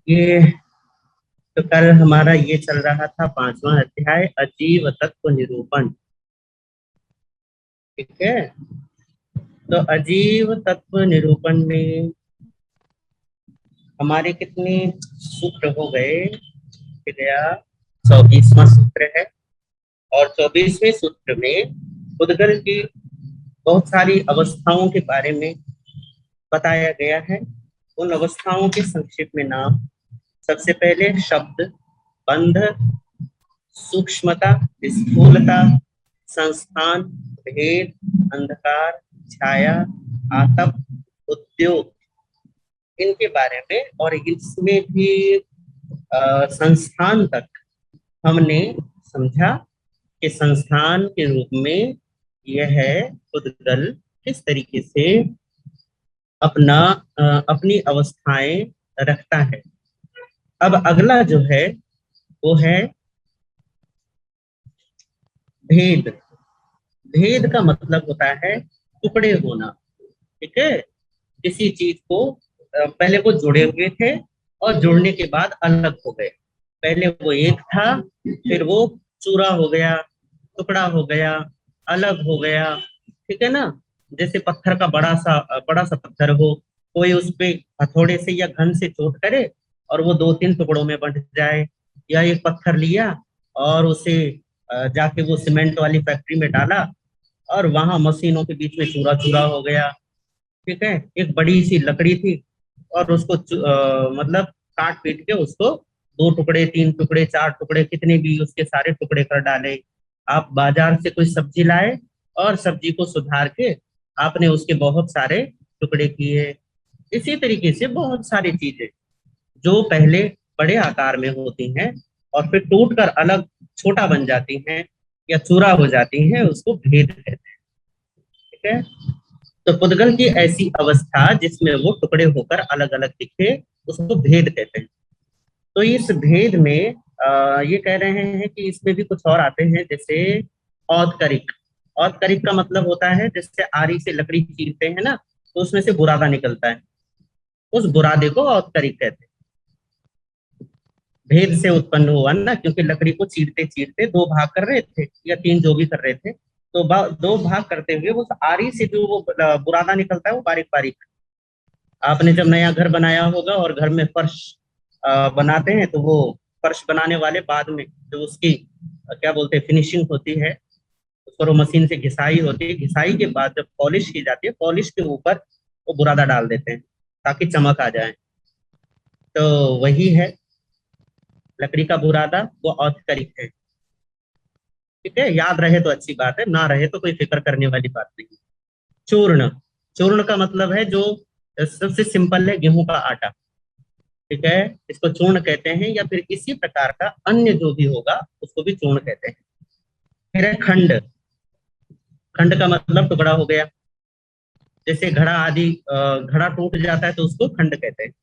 ये तो कल हमारा ये चल रहा था 5वां अध्याय अजीव तत्व निरूपण। ठीक है, तो अजीव तत्व निरूपण में हमारे कितने सूत्र हो गए? गया 24वां सूत्र है। और 24वें सूत्र में उद्गल की बहुत सारी अवस्थाओं के बारे में बताया गया है। उन अवस्थाओं के संक्षिप्त में नाम: सबसे पहले शब्द, बंध, सूक्ष्मता, स्थूलता, संस्थान, भेद, अंधकार, छाया, आतप, उद्योग, इनके बारे में। और इसमें भी संस्थान तक हमने समझा कि संस्थान के रूप में यह है उद्गल किस तरीके से अपनी अवस्थाएं रखता है। अब अगला जो है वो है भेद। भेद का मतलब होता है टुकड़े होना। ठीक है, किसी चीज को पहले वो जुड़े हुए थे और जुड़ने के बाद अलग हो गए। पहले वो एक था, फिर वो चूरा हो गया, टुकड़ा हो गया, अलग हो गया। ठीक है ना? जैसे पत्थर का बड़ा सा पत्थर हो, कोई उस पे हथौड़े से या घन से चोट करे और वो दो तीन टुकड़ों में बंट जाए। या एक पत्थर लिया और उसे जाके वो सीमेंट वाली फैक्ट्री में डाला और वहां मशीनों के बीच में चूरा चूरा हो गया। ठीक है, एक बड़ी सी लकड़ी थी और उसको मतलब काट पीट के उसको दो टुकड़े, तीन टुकड़े, चार टुकड़े, कितने भी उसके सारे टुकड़े कर डाले। आप बाजार से कोई सब्जी लाए और सब्जी को सुधार के आपने उसके बहुत सारे टुकड़े किए। इसी तरीके से बहुत सारी चीजें जो पहले बड़े आकार में होती हैं और फिर टूट कर अलग छोटा बन जाती हैं या चूरा हो जाती हैं, उसको भेद कहते हैं। ठीक है, तो पुद्गल की ऐसी अवस्था जिसमें वो टुकड़े होकर अलग अलग दिखे, उसको भेद कहते हैं। तो इस भेद में ये कह रहे हैं कि इसमें भी कुछ और आते हैं, जैसे औदकरिक। औदकरिक का मतलब होता है जैसे आरी से लकड़ी चीरते हैं ना, तो उसमें से बुरादा निकलता है, उस बुरादे को औदकरिक कहते हैं। भेद से उत्पन्न हुआ ना, क्योंकि लकड़ी को चीरते चीरते दो भाग कर रहे थे या तीन, जो भी कर रहे थे, तो दो भाग करते हुए उस आरी से जो वो बुरादा निकलता है वो बारीक बारीक। आपने जब नया घर बनाया होगा और घर में फर्श बनाते हैं, तो वो फर्श बनाने वाले बाद में जो उसकी क्या बोलते हैं फिनिशिंग होती है, उस पर वो मशीन से घिसाई होती है। घिसाई के बाद जब पॉलिश की जाती है, पॉलिश के ऊपर वो बुरादा डाल देते हैं ताकि चमक आ जाए। तो वही है, लकड़ी का बुरादा वो औत्तरिक है। ठीक है, याद रहे तो अच्छी बात है, ना रहे तो कोई फिक्र करने वाली बात नहीं। चूर्ण। चूर्ण का मतलब है जो सबसे सिंपल है, गेहूं का आटा। ठीक है, इसको चूर्ण कहते हैं, या फिर इसी प्रकार का अन्य जो भी होगा उसको भी चूर्ण कहते हैं। फिर है खंड। खंड का मतलब टुकड़ा हो गया। जैसे घड़ा आदि, घड़ा टूट जाता है तो उसको खंड कहते हैं।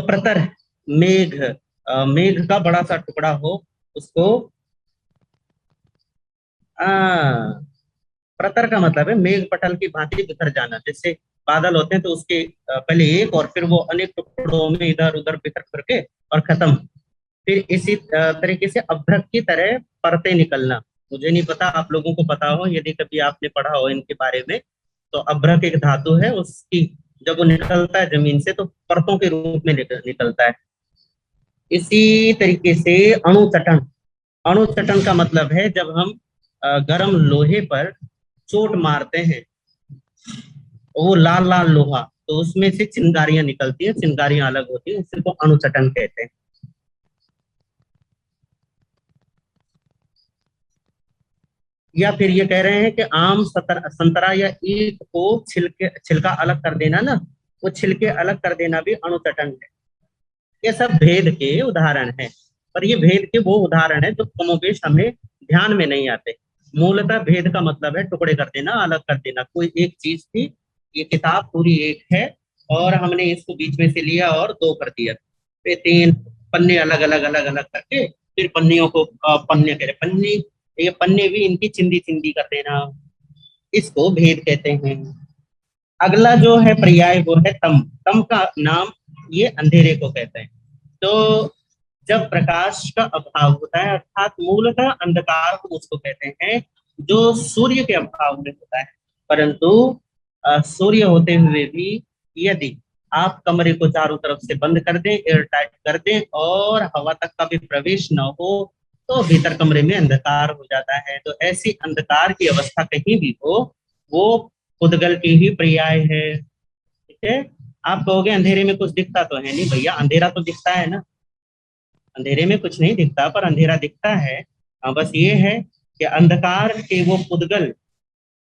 प्रतर, मेघ। मेघ का बड़ा सा टुकड़ा हो, उसको आ, प्रतर का मतलब है मेघ पटल की भांति बिखर जाना। जैसे बादल होते हैं तो उसके पहले एक और फिर वो अनेक टुकड़ों में इधर उधर बिखर करके और खत्म। फिर इसी तरीके से अभ्रक की तरह परतें निकलना। मुझे नहीं पता, आप लोगों को पता हो यदि कभी आपने पढ़ा हो इनके बारे में। तो अभ्रक एक धातु है, उसकी जब वो निकलता है जमीन से तो परतों के रूप में निकलता है। इसी तरीके से अणुचटन। अणुचटन का मतलब है जब हम गर्म लोहे पर चोट मारते हैं, वो लाल लाल लोहा, तो उसमें से चिंगारियां निकलती हैं, चिंगारियां अलग होती हैं, इसी को अणुचटन कहते हैं। या फिर ये कह रहे हैं कि आम संतरा या ईख को छिलका अलग कर देना ना, वो छिलके अलग कर देना भी अणुचटन है। ये सब भेद के उदाहरण हैं। पर ये भेद के वो उदाहरण है जो कमोबेश हमें ध्यान में नहीं आते। मूलतः भेद का मतलब है टुकड़े कर देना, अलग कर देना। कोई एक चीज थी, ये किताब पूरी एक है और हमने इसको बीच में से लिया और दो कर दिया, फिर तीन पन्ने अलग अलग अलग अलग करके फिर पन्नियों को पन्ने करे पन्नी, ये पन्ने भी इनकी चिंदी चिंदी कर देना, इसको भेद कहते हैं। अगला जो है पर्याय वो है तम। तम का नाम ये अंधेरे को कहते हैं। तो जब प्रकाश का अभाव होता है, अर्थात मूलतः अंधकार को उसको कहते हैं जो सूर्य के अभाव में होता है। परंतु सूर्य होते हुए भी यदि आप कमरे को चारों तरफ से बंद कर दें, एयर टाइट कर दें और हवा तक का भी प्रवेश न हो, तो भीतर कमरे में अंधकार हो जाता है। तो ऐसी अंधकार की अवस्था कहीं भी हो, वो उद्गल की ही पर्याय है। ठीक है। आप कहोगे अंधेरे में कुछ दिखता तो है नहीं भैया, अंधेरा तो दिखता है ना। अंधेरे में कुछ नहीं दिखता, पर अंधेरा दिखता है। बस ये है कि अंधकार के वो पुद्गल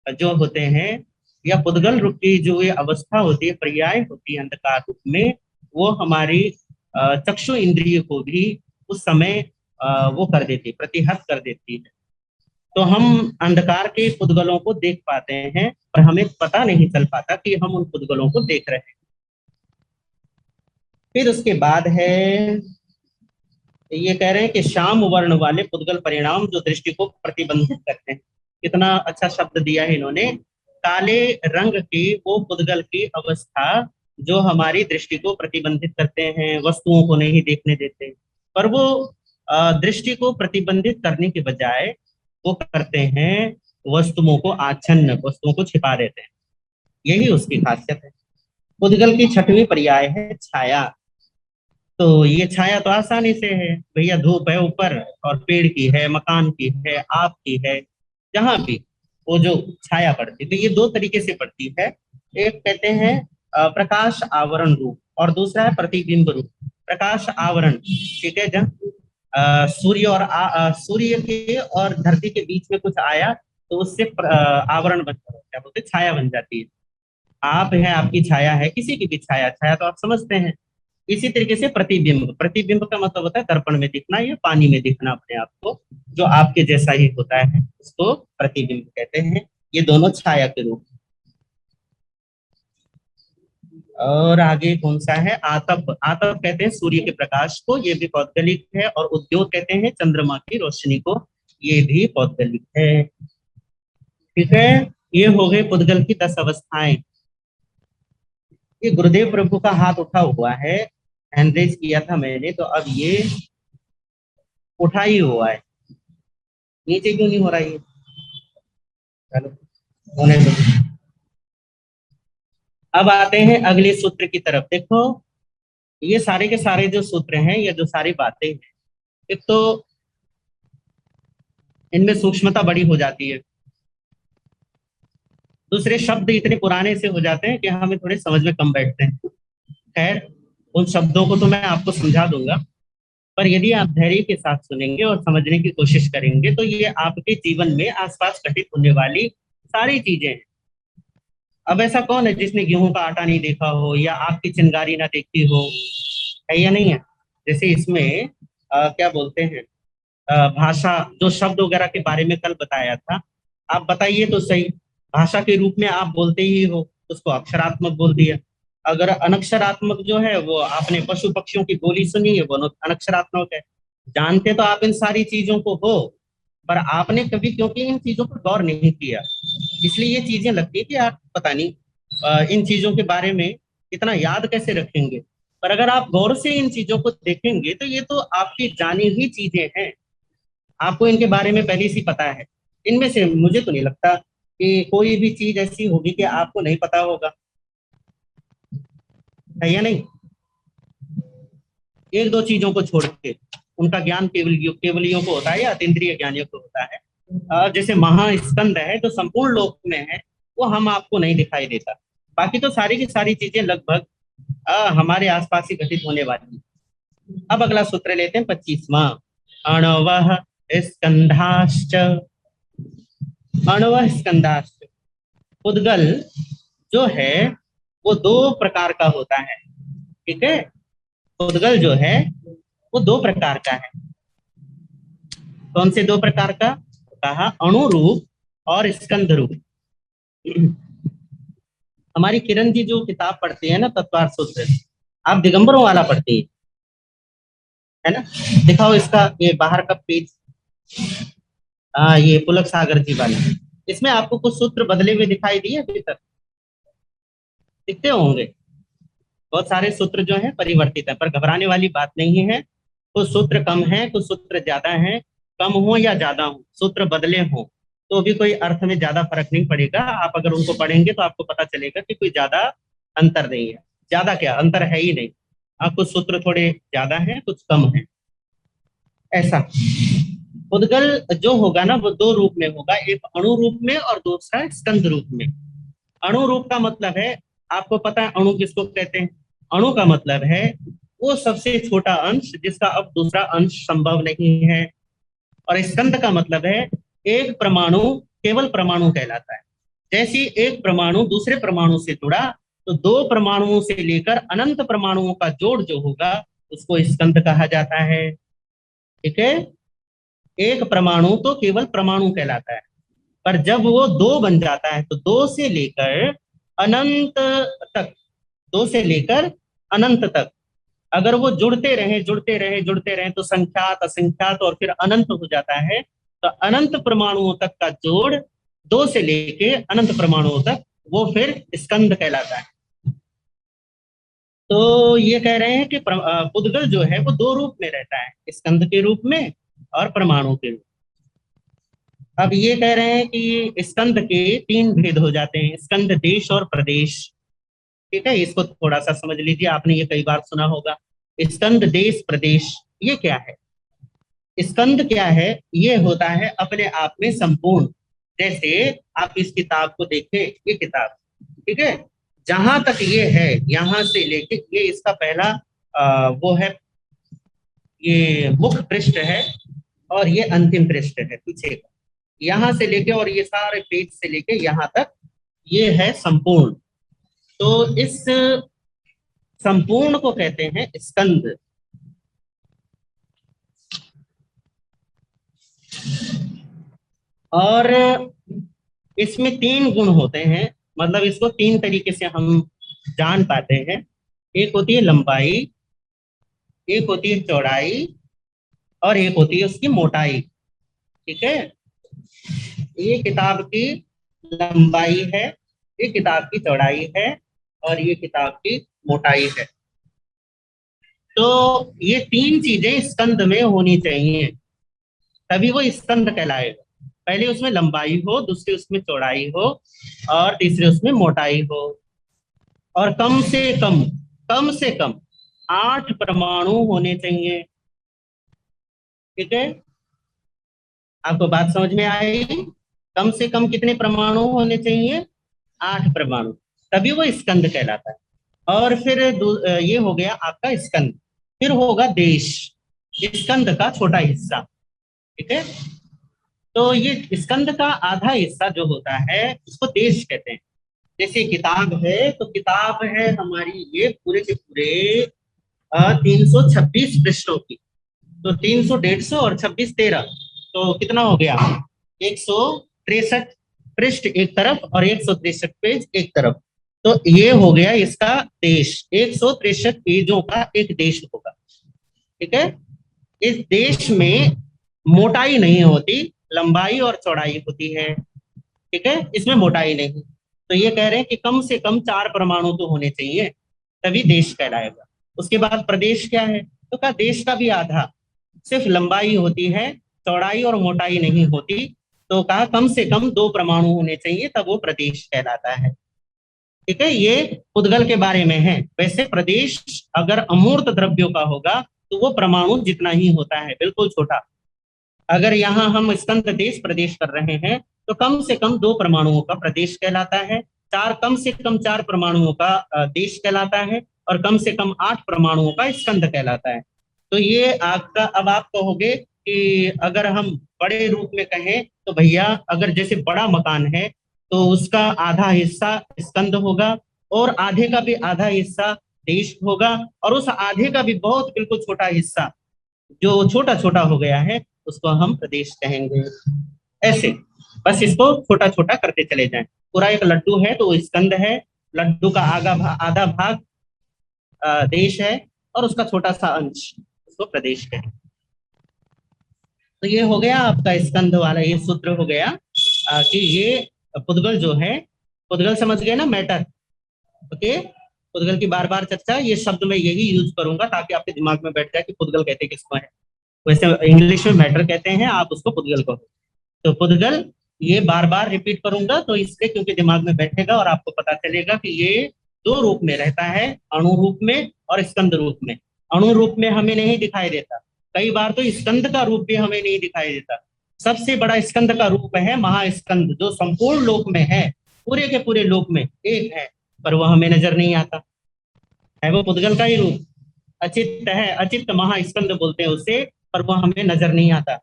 जो होते हैं, या पुद्गल रूप की जो ये अवस्था होती है, पर्याय होती है अंधकार रूप में, वो हमारी चक्षु इंद्रिय को भी उस समय वो कर देती है, प्रतिहत कर देती है। तो हम अंधकार के पुद्गलों को देख पाते हैं, पर हमें पता नहीं चल पाता कि हम उन पुद्गलों को देख रहे हैं। फिर उसके बाद है, ये कह रहे हैं कि श्याम वर्ण वाले पुद्गल परिणाम जो दृष्टि को प्रतिबंधित करते हैं। कितना अच्छा शब्द दिया है इन्होंने। काले रंग की वो पुद्गल की अवस्था जो हमारी दृष्टि को प्रतिबंधित करते हैं, वस्तुओं को नहीं देखने देते, पर वो दृष्टि को प्रतिबंधित करने के बजाय वो करते हैं, वस्तुओं को आच्छन्न, वस्तुओं को छिपा देते हैं। यही उसकी खासियत है। पुद्गल की छठवीं पर्याय है छाया। तो ये छाया तो आसानी से है भैया, धूप है ऊपर और पेड़ की है, मकान की है, आपकी है, जहां भी वो जो छाया पड़ती है, तो ये दो तरीके से पड़ती है। एक कहते हैं प्रकाश आवरण रूप, और दूसरा है प्रतिबिंब रूप। प्रकाश आवरण, ठीक है जब सूर्य और सूर्य के और धरती के बीच में कुछ आया, तो उससे आवरण बन, क्या बोलते हैं, छाया बन जाती है। आप है, आपकी छाया है, किसी की भी छाया, छाया तो आप समझते हैं। इसी तरीके से प्रतिबिंब, प्रतिबिंब का मतलब होता है दर्पण में दिखना या पानी में दिखना अपने आप को, जो आपके जैसा ही होता है, उसको प्रतिबिंब कहते हैं। ये दोनों छाया के रूप। और आगे कौन सा है, आतप। आतप कहते हैं सूर्य के प्रकाश को, ये भी पौद्गलिक है। और उद्योत कहते हैं चंद्रमा की रोशनी को, ये भी पौद्गलिक है। ठीक है। ये हो गए पुद्गल की 10 अवस्थाएं। ये गुरुदेव प्रभु का हाथ उठा हुआ है, हैंड रेज किया था मैंने, तो अब ये उठा ही हुआ है, नीचे क्यों नहीं हो रहा ये। चलो होने दो। अब आते हैं अगले सूत्र की तरफ। देखो, ये सारे के सारे जो सूत्र हैं, ये जो सारी बातें हैं, एक तो इनमें सूक्ष्मता बड़ी हो जाती है, दूसरे शब्द इतने पुराने से हो जाते हैं कि हमें थोड़े समझ में कम बैठते हैं। खैर, उन शब्दों को तो मैं आपको समझा दूंगा, पर यदि आप धैर्य के साथ सुनेंगे और समझने की कोशिश करेंगे, तो ये आपके जीवन में आसपास घटित होने वाली सारी चीजें हैं। अब ऐसा कौन है जिसने गेहूं का आटा नहीं देखा हो, या आपकी चिंगारी ना देखी हो, है या नहीं है। जैसे इसमें क्या बोलते हैं, भाषा, जो शब्द वगैरह के बारे में कल बताया था, आप बताइए तो सही। भाषा के रूप में आप बोलते ही हो, उसको अक्षरात्मक बोल दिया। अगर अनक्षरात्मक जो है, वो आपने पशु पक्षियों की बोली सुनी है, वो अनक्षरात्मक है। जानते तो आप इन सारी चीजों को हो, पर आपने कभी क्योंकि इन चीजों पर गौर नहीं किया, इसलिए ये चीजें लगती है कि आप पता नहीं इन चीजों के बारे में इतना याद कैसे रखेंगे। पर अगर आप गौर से इन चीजों को देखेंगे, तो ये तो आपकी जानी हुई चीजें हैं, आपको इनके बारे में पहले से पता है। इनमें से मुझे तो नहीं लगता कि कोई भी चीज ऐसी होगी कि आपको नहीं पता होगा, है या नहीं। एक दो चीजों को छोड़ के उनका ज्ञान केवलियों को होता है, या अतीन्द्रिय ज्ञानियों को होता है। जैसे महास्कंद है जो संपूर्ण लोक में है, वो हम आपको नहीं दिखाई देता। बाकी तो सारी की सारी चीजें लगभग हमारे आसपास ही घटित होने वाली है। अब अगला सूत्र लेते हैं 25वां। अणवः स्कंधाश्च। अणवः स्कंधाश्च, उद्गल जो है वो दो प्रकार का होता है। ठीक है। उद्गल जो है वो दो प्रकार का है। कौन से दो प्रकार का, कहा अणु रूप और स्कंद रूप। हमारी किरण जी जो किताब पढ़ती है ना, तत्वार्थ सूत्र, आप दिगंबरों वाला पढ़ती है ना। दिखाओ इसका ये बाहर का पेज। हाँ, ये पुलक सागर जी वाला। इसमें आपको कुछ सूत्र बदले हुए दिखाई दिए अभी तक, दिखते होंगे। बहुत सारे सूत्र जो है परिवर्तित है, पर घबराने वाली बात नहीं है। कुछ सूत्र कम है, कुछ सूत्र ज्यादा है। कम हो या ज्यादा हो, सूत्र बदले हो, तो भी कोई अर्थ में ज्यादा फर्क नहीं पड़ेगा। आप अगर उनको पढ़ेंगे तो आपको पता चलेगा कि कोई ज्यादा अंतर नहीं है। ज्यादा क्या, अंतर है ही नहीं। कुछ सूत्र थोड़े ज्यादा हैं, कुछ कम है, ऐसा। उद्गल जो होगा ना, वो दो रूप में होगा, एक अणु रूप में और दूसरा स्कंद रूप में। अणु रूप का मतलब है, आपको पता है अणु किसको कहते हैं? अणु का मतलब है वो सबसे छोटा अंश जिसका अब दूसरा अंश संभव नहीं है। और स्कंद का मतलब है एक परमाणु केवल परमाणु कहलाता है। जैसे एक परमाणु दूसरे परमाणु से जुड़ा, तो दो परमाणुओं से लेकर अनंत परमाणुओं का जोड़ जो होगा उसको स्कंद कहा जाता है। ठीक है। एक परमाणु तो केवल परमाणु कहलाता है, पर जब वो दो बन जाता है तो दो से लेकर अनंत तक, दो से लेकर अनंत तक अगर वो जुड़ते रहे जुड़ते रहे जुड़ते रहे तो संख्यात असंख्यात और फिर अनंत हो जाता है। तो अनंत परमाणुओं तक का जोड़, दो से लेके अनंत परमाणुओं तक, वो फिर स्कंद कहलाता है। तो ये कह रहे हैं कि पुद्गल जो है वो दो रूप में रहता है, स्कंद के रूप में और परमाणु के रूप में। अब ये कह रहे हैं कि स्कंद के तीन भेद हो जाते हैं, स्कंद देश और प्रदेश। ठीक है, इसको थोड़ा सा समझ लीजिए, आपने ये कई बार सुना होगा। स्कंद देश प्रदेश ये क्या है? स्कंद क्या है? ये होता है अपने आप में संपूर्ण। जैसे आप इस किताब को देखें, ये किताब, ठीक है, जहां तक ये है यहां से लेके ये इसका पहला वो है, ये मुख्य पृष्ठ है और ये अंतिम पृष्ठ है पीछे का। यहां से लेके और ये सारे पेज से लेके यहां तक ये है संपूर्ण। तो इस संपूर्ण को कहते हैं स्कंद। और इसमें तीन गुण होते हैं, मतलब इसको तीन तरीके से हम जान पाते हैं। एक होती है लंबाई, एक होती है चौड़ाई, और एक होती है उसकी मोटाई। ठीक है, ये किताब की लंबाई है, ये किताब की चौड़ाई है, और ये किताब की मोटाई है। तो ये तीन चीजें स्कंद में होनी चाहिए, तभी वो स्कंद कहलाएगा। पहले उसमें लंबाई हो, दूसरी उसमें चौड़ाई हो, और तीसरे उसमें मोटाई हो। और कम से कम 8 परमाणु होने चाहिए। ठीक है, आपको बात समझ में आएगी? कम से कम कितने परमाणु होने चाहिए? 8 परमाणु, तभी वो स्कंद कहलाता है। और फिर ये हो गया आपका स्कंद। फिर होगा देश, स्कंद का छोटा हिस्सा। ठीक है, तो ये स्कंद का आधा हिस्सा जो होता है उसको देश कहते हैं। जैसे किताब है, तो किताब है हमारी ये पूरे के पूरे 326 पृष्ठों की। तो 300 150 और 26 13, तो कितना हो गया? 163 पृष्ठ एक तरफ और 163 पेज एक तरफ। तो ये हो गया इसका देश, 163 पेजों का एक देश होगा। ठीक है, इस देश में मोटाई नहीं होती, लंबाई और चौड़ाई होती है। ठीक है, इसमें मोटाई नहीं। तो ये कह रहे हैं कि कम से कम 4 परमाणु तो होने चाहिए, तभी देश कहलाएगा। उसके बाद प्रदेश क्या है? तो कहा देश का भी आधा, सिर्फ लंबाई होती है, चौड़ाई और मोटाई नहीं होती। तो कहा कम से कम 2 परमाणु होने चाहिए, तब वो प्रदेश कहलाता है। ठीक है, ये उद्गल के बारे में है। वैसे प्रदेश अगर अमूर्त द्रव्यों का होगा तो वो परमाणु जितना ही होता है, बिल्कुल छोटा। अगर यहाँ हम स्कंद देश प्रदेश कर रहे हैं तो कम से कम 2 परमाणुओं का प्रदेश कहलाता है, चार कम से कम 4 परमाणुओं का देश कहलाता है, और कम से कम 8 परमाणुओं का स्कंद कहलाता है। तो ये आपका, अब आप कहोगे कि अगर हम बड़े रूप में कहें तो भैया, अगर जैसे बड़ा मकान है तो उसका आधा हिस्सा स्कंद होगा, और आधे का भी आधा हिस्सा देश होगा, और उस आधे का भी बहुत बिल्कुल छोटा हिस्सा जो छोटा छोटा हो गया है उसको हम प्रदेश कहेंगे। ऐसे बस इसको छोटा छोटा करते चले जाएं। पूरा एक लड्डू है तो वो स्कंद है, लड्डू का आधा भाग देश है, और उसका छोटा सा अंश उसको प्रदेश कहेंगे। तो ये हो गया आपका स्कंद वाला, ये सूत्र हो गया कि ये पुद्गल जो है, पुद्गल समझ गए ना, मैटर। ओके, पुद्गल की बार बार चर्चा, ये शब्द मैं यही यूज करूंगा ताकि आपके दिमाग में बैठ जाए कि पुद्गल कहते किसको है। वैसे इंग्लिश में मैटर कहते हैं, आप उसको पुद्गल कहो। तो पुद्गल ये बार बार रिपीट करूंगा तो इसलिए क्योंकि दिमाग में बैठेगा और आपको पता चलेगा कि ये दो रूप में रहता है, अणु रूप में और स्कंद रूप में। अणु रूप में हमें नहीं दिखाई देता, कई बार तो स्कंद का रूप भी हमें नहीं दिखाई देता। सबसे बड़ा स्कंद का रूप है महास्कंद, जो संपूर्ण लोक में है, पूरे के पूरे लोक में एक है, पर वो हमें नजर नहीं आता है। वो पुद्गल का ही रूप अचित है, अचित महास्कंद बोलते हैं उसे, पर वो हमें नजर नहीं आता,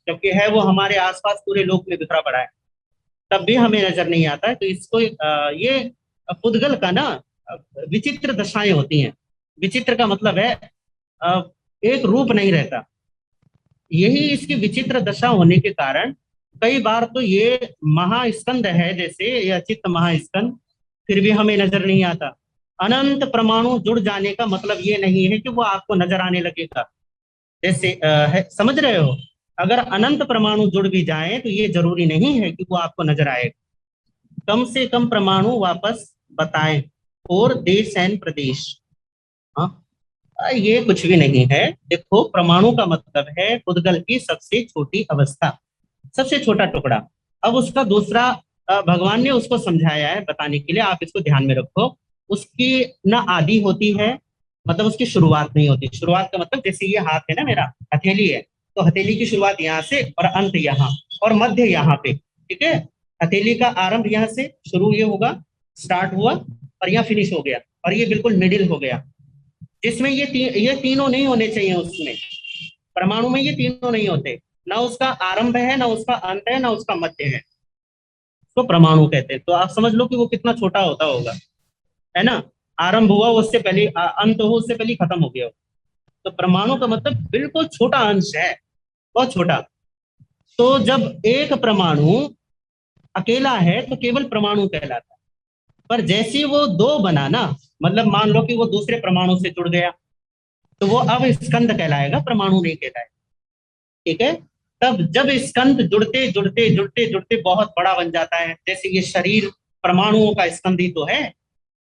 जबकि है वो हमारे आसपास पूरे लोक में बिखरा पड़ा है, तब भी हमें नजर नहीं आता है। तो इसको ये पुद्गल का ना अ, विचित्र दशाएं होती हैं। विचित्र का मतलब है अ, एक रूप नहीं रहता। यही इसकी विचित्र दशा होने के कारण कई बार तो ये महास्कंद है, जैसे ये अचित महास्कंद, फिर भी हमें नजर नहीं आता। अनंत परमाणु जुड़ जाने का मतलब ये नहीं है कि वो आपको नजर आने लगेगा। जैसे समझ रहे हो, अगर अनंत परमाणु जुड़ भी जाए तो ये जरूरी नहीं है कि वो आपको नजर आए। कम से कम परमाणु वापस बताएं, और देश एंड प्रदेश। हाँ, ये कुछ भी नहीं है। देखो, परमाणु का मतलब है पुद्गल की सबसे छोटी अवस्था, सबसे छोटा टुकड़ा। अब उसका दूसरा भगवान ने उसको समझाया है बताने के लिए, आप इसको ध्यान में रखो। उसकी ना आदि होती है, मतलब उसकी शुरुआत नहीं होती। शुरुआत का मतलब जैसे ये हाथ है ना मेरा, हथेली है, तो हथेली की शुरुआत यहाँ से और अंत यहाँ, और मध्य यहाँ पे, ठीक है। हथेली का आरंभ यहाँ से शुरू ये होगा, स्टार्ट हुआ, और यहाँ फिनिश हो गया, और ये बिल्कुल मिडिल हो गया, जिसमें ये तीनों नहीं होने चाहिए उसमें। परमाणु में ये तीनों नहीं होते, ना उसका आरंभ है, ना उसका अंत है, ना उसका मध्य है, तो परमाणु कहते हैं। तो आप समझ लो कि वो कितना छोटा होता होगा, है ना। आरंभ हुआ उससे पहले, अंत हो उससे पहले खत्म हो गया हो। तो परमाणु का मतलब बिल्कुल छोटा अंश है, बहुत छोटा। तो जब एक परमाणु अकेला है तो केवल परमाणु कहलाता है, पर जैसे वो दो बना ना, मतलब मान लो कि वो दूसरे परमाणु से जुड़ गया, तो वो अब स्कंद कहलाएगा, परमाणु नहीं कहलाएगा, ठीक है। तब जब स्कंद जुड़ते जुड़ते जुड़ते जुड़ते बहुत बड़ा बन जाता है, जैसे ये शरीर परमाणुओं का स्कंद ही तो है,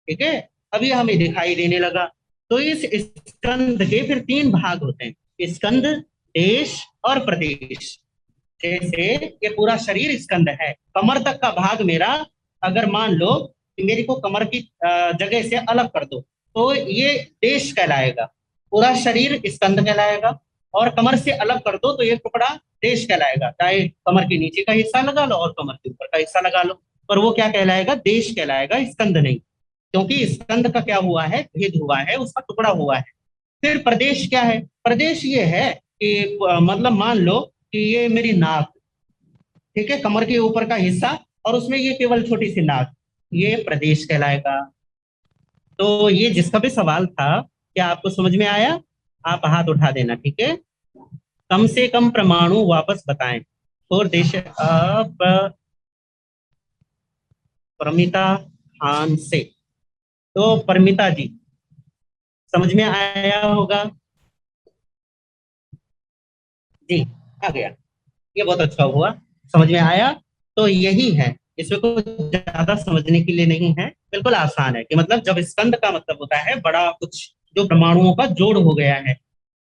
ठीक है। अभी हमें दिखाई देने लगा। तो इस स्कंद के फिर तीन भाग होते हैं, स्कंद, देश और प्रदेश। जैसे ये पूरा शरीर स्कंद है, कमर तक का भाग मेरा, अगर मान लो कि मेरे को कमर की जगह से अलग कर दो, तो ये देश कहलाएगा। पूरा शरीर स्कंद कहलाएगा, और कमर से अलग कर दो तो ये टुकड़ा देश कहलाएगा। चाहे कमर के नीचे का हिस्सा लगा लो और कमर के ऊपर का हिस्सा लगा लो, पर वो क्या कहलाएगा, देश कहलाएगा, स्कंद नहीं। क्योंकि स्कंद का क्या हुआ है, भेद हुआ है, उसका टुकड़ा हुआ है। फिर प्रदेश क्या है, प्रदेश ये है कि मतलब मान लो कि ये मेरी नाक, ठीक है, कमर के ऊपर का हिस्सा, और उसमें ये केवल छोटी सी नाक, ये प्रदेश कहलाएगा। तो ये जिसका भी सवाल था, क्या आपको समझ में आया? आप हाथ उठा देना, ठीक है। कम से कम परमाणु वापस बताएं, और देश परमिता खान से। तो परमिता जी, समझ में आया होगा जी, आ गया, ये बहुत अच्छा हुआ, समझ में आया। तो यही है, इसमें कुछ ज्यादा समझने के लिए नहीं है, बिल्कुल आसान है कि मतलब जब स्कंद का मतलब होता है बड़ा कुछ, जो परमाणुओं का जोड़ हो गया है,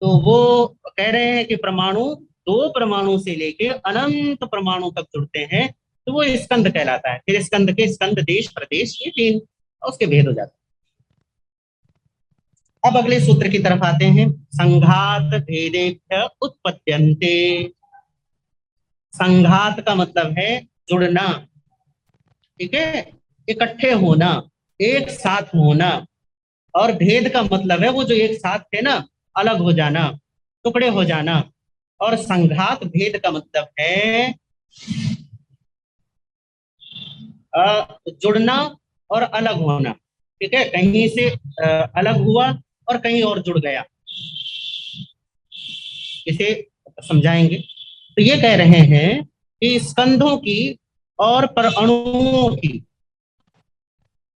तो वो कह रहे हैं कि परमाणु दो परमाणु से लेके अनंत परमाणु तक जुड़ते हैं, तो वो स्कंद कहलाता है। फिर स्कंद के स्कंद, देश, प्रदेश, ये तीन उसके भेद हो जाते हैं। अब अगले सूत्र की तरफ आते हैं। संघात भेदेभ्य उत्पद्यन्ते। संघात का मतलब है जुड़ना, ठीक है, इकट्ठे होना, एक साथ होना। और भेद का मतलब है वो जो एक साथ थे ना, अलग हो जाना, टुकड़े हो जाना। और संघात भेद का मतलब है जुड़ना और अलग होना, ठीक है, कहीं से अलग हुआ और कहीं और जुड़ गया। इसे समझाएंगे। तो ये कह रहे हैं कि स्कंधों की और परअणुओं की,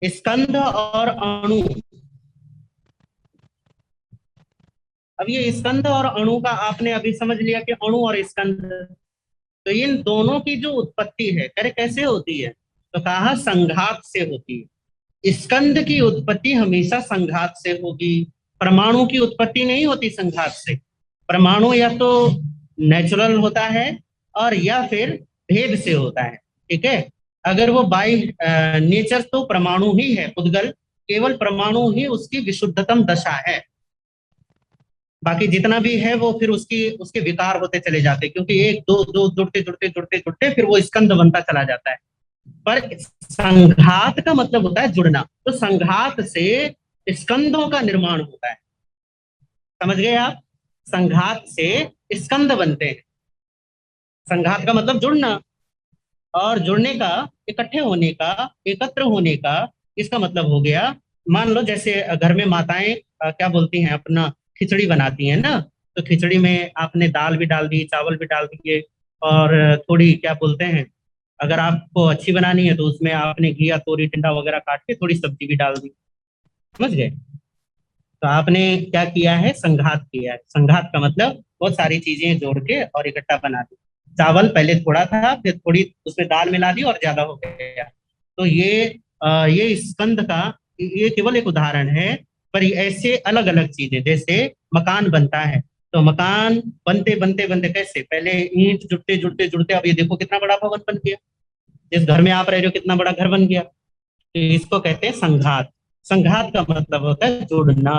स्कंध और अणु, अब ये स्कंध और अणु का आपने अभी समझ लिया कि अणु और स्कंध, तो इन दोनों की जो उत्पत्ति है, करे कैसे होती है, तो कहा संघात से होती है। स्कंद की उत्पत्ति हमेशा संघात से होगी, परमाणु की उत्पत्ति नहीं होती संघात से। परमाणु या तो नेचुरल होता है और या फिर भेद से होता है, ठीक है। अगर वो बाई नेचर तो परमाणु ही है, पुद्गल केवल परमाणु ही उसकी विशुद्धतम दशा है। बाकी जितना भी है वो फिर उसकी उसके विकार होते चले जाते, क्योंकि एक दो दो जुड़ते जुड़ते जुड़ते जुड़ते फिर वो स्कंद बनता चला जाता है। पर संघात का मतलब होता है जुड़ना, तो संघात से स्कंदों का निर्माण होता है। समझ गए आप? संघात से स्कंद बनते हैं। संघात का मतलब जुड़ना, और जुड़ने का, इकट्ठे होने का, एकत्र होने का, इसका मतलब हो गया, मान लो जैसे घर में माताएं क्या बोलती हैं, अपना खिचड़ी बनाती हैं ना, तो खिचड़ी में आपने दाल भी डाल दी, चावल भी डाल दिए, और थोड़ी क्या बोलते हैं, अगर आपको अच्छी बनानी है तो उसमें आपने घिया, तोरी, टिंडा वगैरह काट के थोड़ी सब्जी भी डाल दी। समझ गए? तो आपने क्या किया है, संघात किया है। संघात का मतलब बहुत सारी चीजें जोड़ के और इकट्ठा बना दी। चावल पहले थोड़ा था, फिर थोड़ी उसमें दाल मिला दी और ज्यादा हो गया। तो ये स्कंद का ये केवल एक उदाहरण है। पर ऐसे अलग अलग चीजें, जैसे मकान बनता है, तो मकान बनते बनते बनते कैसे, पहले ईंट जुड़ते जुड़ते जुड़ते, अब ये देखो कितना बड़ा भवन बन गया। जिस घर में आप रह रहे हो कितना बड़ा घर बन गया। तो इसको कहते हैं संघात। संघात का मतलब होता है जुड़ना,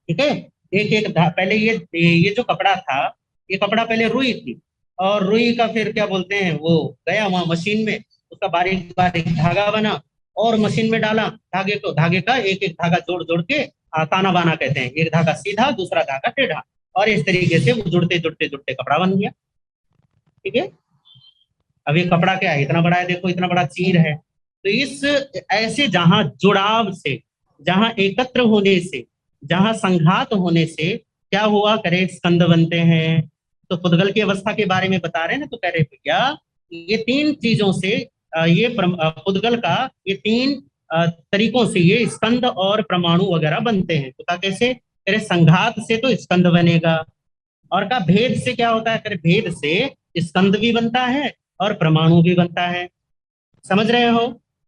ठीक है। एक एक पहले ये जो कपड़ा था, ये कपड़ा पहले रुई थी, और रुई का फिर क्या बोलते हैं, वो गया वहां मशीन में, उसका बारीक बारीक धागा बना और मशीन में डाला धागे को, धागे का एक एक धागा जोड़ जोड़ के ताना बाना कहते हैं, एक धागा सीधा दूसरा धागा टेढ़ा, और इस तरीके से वो जुड़ते जुड़ते जुड़ते कपड़ा बन गया, ठीक है। अब ये कपड़ा क्या है, इतना बड़ा है, देखो इतना बड़ा चीर है। तो इस ऐसे जहां जुड़ाव से, जहां एकत्र होने से, जहां संघात होने से क्या हुआ करे, स्कंद बनते हैं। तो पुद्गल की अवस्था के बारे में बता रहे हैं ना, तो कह रहे भैया ये तीन चीजों से पुद्गल का ये तीन तरीकों से ये स्कंद और परमाणु वगैरह बनते हैं। तो कहा कैसे, कह रहे संघात से तो स्कंद बनेगा, और का भेद से क्या होता है, करे भेद से स्कंद भी बनता है और परमाणु भी बनता है। समझ रहे हो?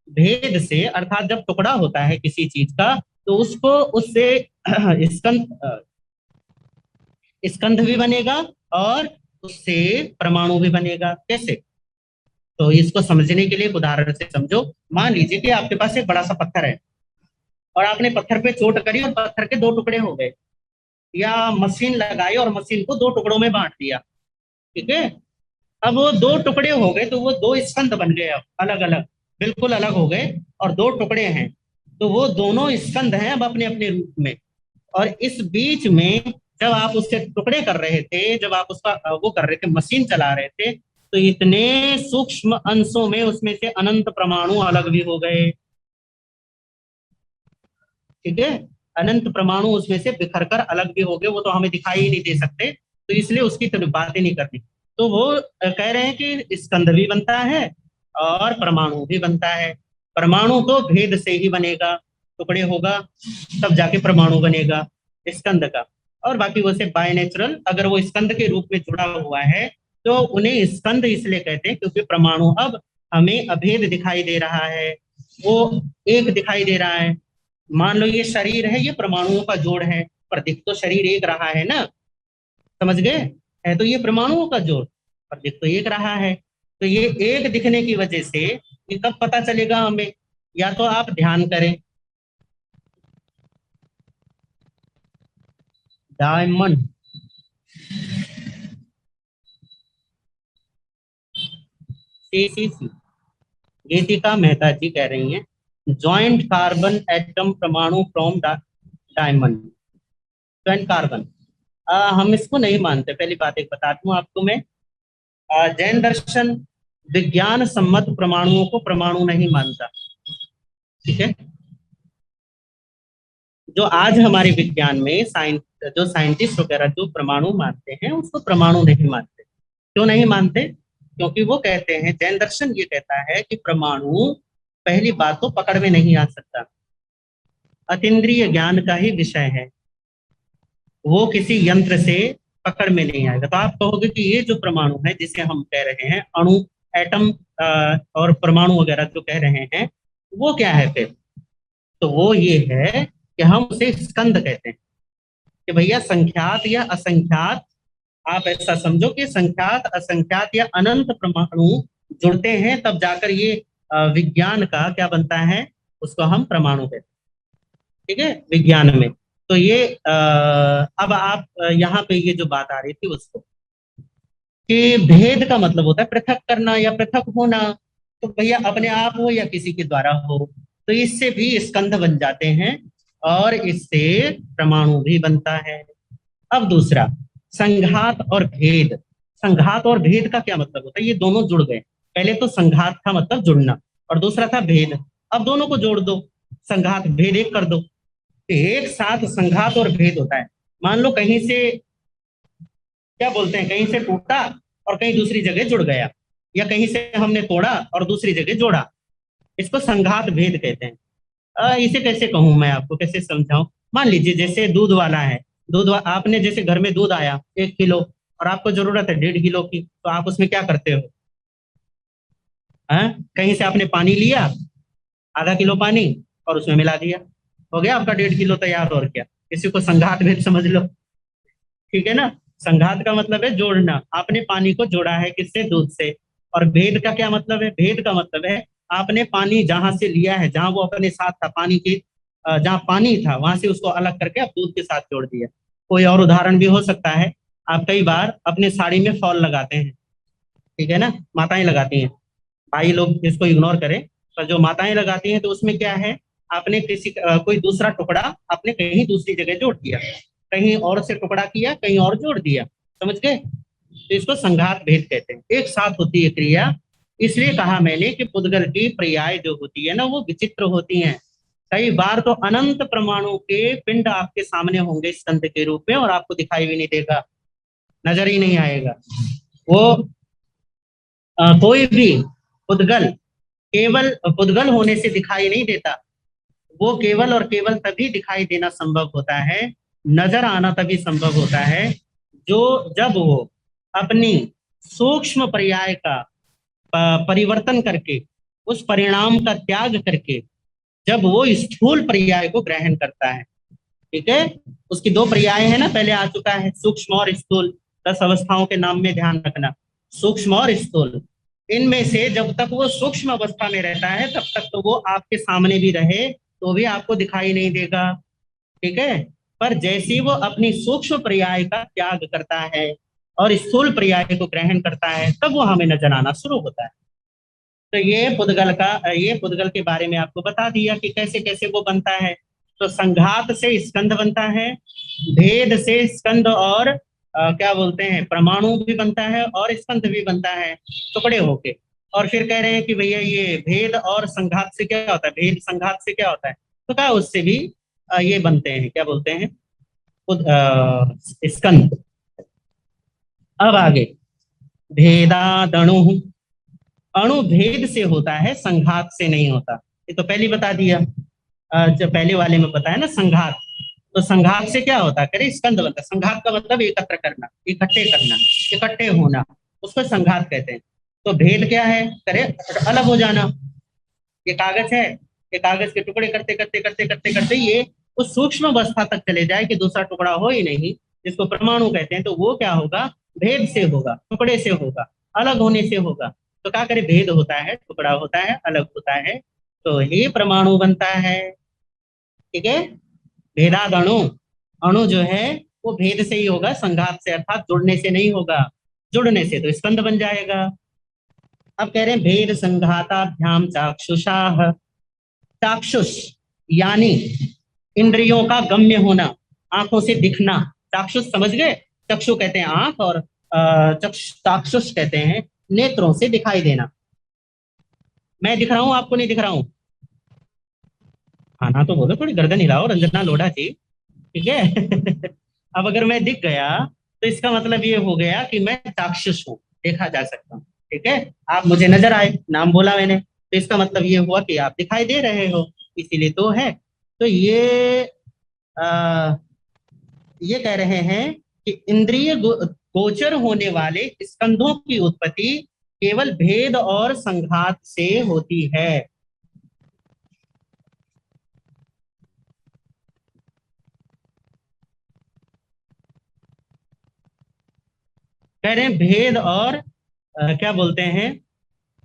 भेद से अर्थात जब टुकड़ा होता है किसी चीज का, तो उसको उससे स्कंद स्कंद भी बनेगा और उससे परमाणु भी बनेगा। कैसे? तो इसको समझने के लिए एक उदाहरण से समझो। मान लीजिए कि आपके पास एक बड़ा सा पत्थर है, और आपने पत्थर पे चोट करी और पत्थर के दो टुकड़े हो गए, या मशीन लगाई और मशीन को दो टुकड़ों में बांट दिया, ठीक है। अब वो दो टुकड़े हो गए, तो वो दो स्कंद बन गए, अब अलग अलग, बिल्कुल अलग हो गए, और दो टुकड़े हैं, तो वो दोनों स्कंद हैं अब अपने अपने रूप में। और इस बीच में जब आप उसके टुकड़े कर रहे थे, जब आप उसका वो कर रहे थे, मशीन चला रहे थे, तो इतने सूक्ष्म अंशों में उसमें से अनंत परमाणु अलग भी हो गए, ठीक है। अनंत परमाणु उसमें से बिखर कर अलग भी हो गए, वो तो हमें दिखाई ही नहीं दे सकते, तो इसलिए उसकी तरफ बातें नहीं करनी। तो वो कह रहे हैं कि स्कंद भी बनता है और परमाणु भी बनता है। परमाणु तो भेद से ही बनेगा, टुकड़े होगा तब जाके परमाणु बनेगा स्कंद का। और बाकी वो से बाय नेचुरल, अगर वो स्कंद के रूप में जुड़ा हुआ है तो उन्हें स्कंद इसलिए कहते हैं क्योंकि परमाणु अब हमें अभेद दिखाई दे रहा है, वो एक दिखाई दे रहा है। मान लो ये शरीर है, ये परमाणुओं का जोड़ है, पर दिख तो शरीर एक रहा है ना। समझ गए? है तो ये परमाणुओं का जोड़, पर दिख तो एक रहा है। तो ये एक दिखने की वजह से ये कब पता चलेगा हमें, या तो आप ध्यान करें, डायमंड, सी गीतिका मेहता जी कह रही हैं, ज्वाइंट कार्बन एटम परमाणु फ्रॉम डायमंड, ज्वाइंट कार्बन। हम इसको नहीं मानते, पहली बात एक बता दूं आपको मैं। जैन दर्शन विज्ञान सम्मत परमाणुओं को परमाणु नहीं मानता, ठीक है। जो आज हमारे विज्ञान में जो साइंटिस्ट वगैरह जो परमाणु मानते हैं उसको परमाणु नहीं मानते। क्यों नहीं मानते? क्योंकि वो कहते हैं, जैन दर्शन ये कहता है कि परमाणु पहली बात तो पकड़ में नहीं आ सकता, अतीन्द्रिय ज्ञान का ही विषय है, वो किसी यंत्र से पकड़ में नहीं आएगा। तो आप कहोगे कि ये जो परमाणु है जिसे हम कह रहे हैं अणु, एटम और परमाणु वगैरह जो कह रहे हैं, वो क्या है फिर? तो वो ये है कि हम उसे स्कंद कहते हैं कि भैया संख्यात या असंख्यात, आप ऐसा समझो कि संख्यात असंख्यात या अनंत परमाणु जुड़ते हैं तब जाकर ये विज्ञान का क्या बनता है, उसको हम परमाणु कहते हैं। ठीक है, विज्ञान में। तो ये अब आप यहाँ पे ये जो बात आ रही थी उसको, कि भेद का मतलब होता है पृथक करना या पृथक होना। तो भैया अपने आप हो या किसी के द्वारा हो, तो इससे भी स्कंध बन जाते हैं और इससे परमाणु भी बनता है। अब दूसरा, संघात और भेद। संघात और भेद का क्या मतलब होता है, ये दोनों जुड़ गए। पहले तो संघात था मतलब जुड़ना, और दूसरा था भेद। अब दोनों को जोड़ दो, संघात भेद एक कर दो, तो एक साथ संघात और भेद होता है। मान लो कहीं से, क्या बोलते हैं, कहीं से टूटा और कहीं दूसरी जगह जुड़ गया, या कहीं से हमने तोड़ा और दूसरी जगह जोड़ा, इसको संघात भेद कहते हैं। इसे कैसे कहूं मैं आपको, कैसे समझाऊं। मान लीजिए जैसे दूध वाला है, आपने जैसे घर में दूध आया 1 किलो, और आपको जरूरत है 1.5 किलो की, तो आप उसमें क्या करते हो, हैं? कहीं से आपने पानी लिया, ½ किलो पानी, और उसमें मिला दिया, हो गया आपका 1.5 किलो तैयार। और क्या, इसी को संघात भेद समझ लो। ठीक है ना। संघात का मतलब है जोड़ना, आपने पानी को जोड़ा है किससे, दूध से। और भेद का क्या मतलब है, भेद का मतलब है आपने पानी जहां से लिया है, जहां वो अपने साथ था पानी की, जहां पानी था वहां से उसको अलग करके आप दूध के साथ जोड़ दिया। कोई और उदाहरण भी हो सकता है, आप कई बार अपने साड़ी में फॉल लगाते हैं, ठीक है ना, माताएं लगाती हैं, भाई लोग इसको इग्नोर करें, पर जो माताएं लगाती हैं तो उसमें क्या है, आपने कोई दूसरा टुकड़ा आपने कहीं दूसरी जगह जोड़ दिया, कहीं और से टुकड़ा किया, कहीं और जोड़ दिया, समझ गए। तो इसको संघात भेद कहते हैं, एक साथ होती है क्रिया। इसलिए कहा मैंने कि पुद्गल की पर्याय जो होती है ना, वो विचित्र होती हैं। कई बार तो अनंत परमाणु के पिंड आपके सामने होंगे स्कंद के रूप में, और आपको दिखाई भी नहीं देगा, नजर ही नहीं आएगा। वो कोई भी पुद्गल केवल पुद्गल होने से दिखाई नहीं देता, वो केवल और केवल तभी दिखाई देना संभव होता है, नजर आना तभी संभव होता है, जो जब वो अपनी सूक्ष्म पर्याय का परिवर्तन करके, उस परिणाम का त्याग करके, जब वो स्थूल पर्याय को ग्रहण करता है। ठीक है, उसकी 2 पर्याय है ना, पहले आ चुका है, सूक्ष्म और स्थूल। 10 अवस्थाओं के नाम में ध्यान रखना, सूक्ष्म और स्थूल। इनमें से जब तक वो सूक्ष्म अवस्था में रहता है तब तक तो वो आपके सामने भी रहे तो भी आपको दिखाई नहीं देगा। ठीक है, पर जैसे ही वो अपनी सूक्ष्म पर्याय का त्याग करता है और स्थूल पर्याय को ग्रहण करता है, तब वो हमें नजर आना शुरू होता है। तो ये पुद्गल के बारे में आपको बता दिया कि कैसे कैसे वो बनता है। तो संघात से स्कंद बनता है, भेद से स्कंद और क्या बोलते हैं, परमाणु भी बनता है, और स्कंद भी बनता है टुकड़े होके। और फिर कह रहे हैं कि भैया ये भेद और संघात से क्या होता है, भेद संघात से क्या होता है, तो क्या उससे भी ये बनते हैं, क्या बोलते हैं, स्कंद। अब आगे, भेदादणु। अणु भेद से होता है, संघात से नहीं होता। ये तो पहले बता दिया, जो पहले वाले में बताया ना संघात। तो संघात से क्या होता है, करे स्कंद बनता है। संघात का मतलब एकत्र करना, इकट्ठे करना, इकट्ठे होना, उसको संघात कहते हैं। तो भेद क्या है, करे अलग हो जाना। ये कागज है, ये कागज के टुकड़े करते करते करते करते करते ये उस सूक्ष्म अवस्था तक चले जाए कि दूसरा टुकड़ा हो ही नहीं, जिसको परमाणु कहते हैं, तो वो क्या होगा, भेद से होगा, टुकड़े से होगा, अलग होने से होगा। तो क्या करे, भेद होता है, टुकड़ा होता है, अलग होता है, तो ये परमाणु बनता है। ठीक है, भेदाद अणु, अणु जो है वो भेद से ही होगा, संघात से अर्थात जुड़ने से नहीं होगा। जुड़ने से तो स्कंद बन जाएगा। अब कह रहे हैं भेद संघाताभ्याम चाक्षुषा। चाक्षुष यानी इंद्रियों का गम्य होना, आंखों से दिखना। चाक्षुष समझ गए, चक्षु कहते हैं आंख, और चाक्षुष कहते हैं नेत्रों से दिखाई देना। मैं दिख रहा हूं, आपको नहीं दिख रहा हूं? हाँ ना, तो बोलो, थोड़ी गर्दन हिलाओ रंजना लोढ़ा जी। ठीक है। अब अगर मैं दिख गया तो इसका मतलब ये हो गया कि मैं चाक्षुष हूँ, देखा जा सकता हूँ। ठीक है, आप मुझे नजर आए, नाम बोला मैंने, तो इसका मतलब ये हुआ कि आप दिखाई दे रहे हो, इसीलिए तो है। तो आ, ये कह रहे हैं कि इंद्रिय गोचर होने वाले स्कंधों की उत्पत्ति केवल भेद और संघात से होती है। कह रहे हैं भेद और क्या बोलते हैं,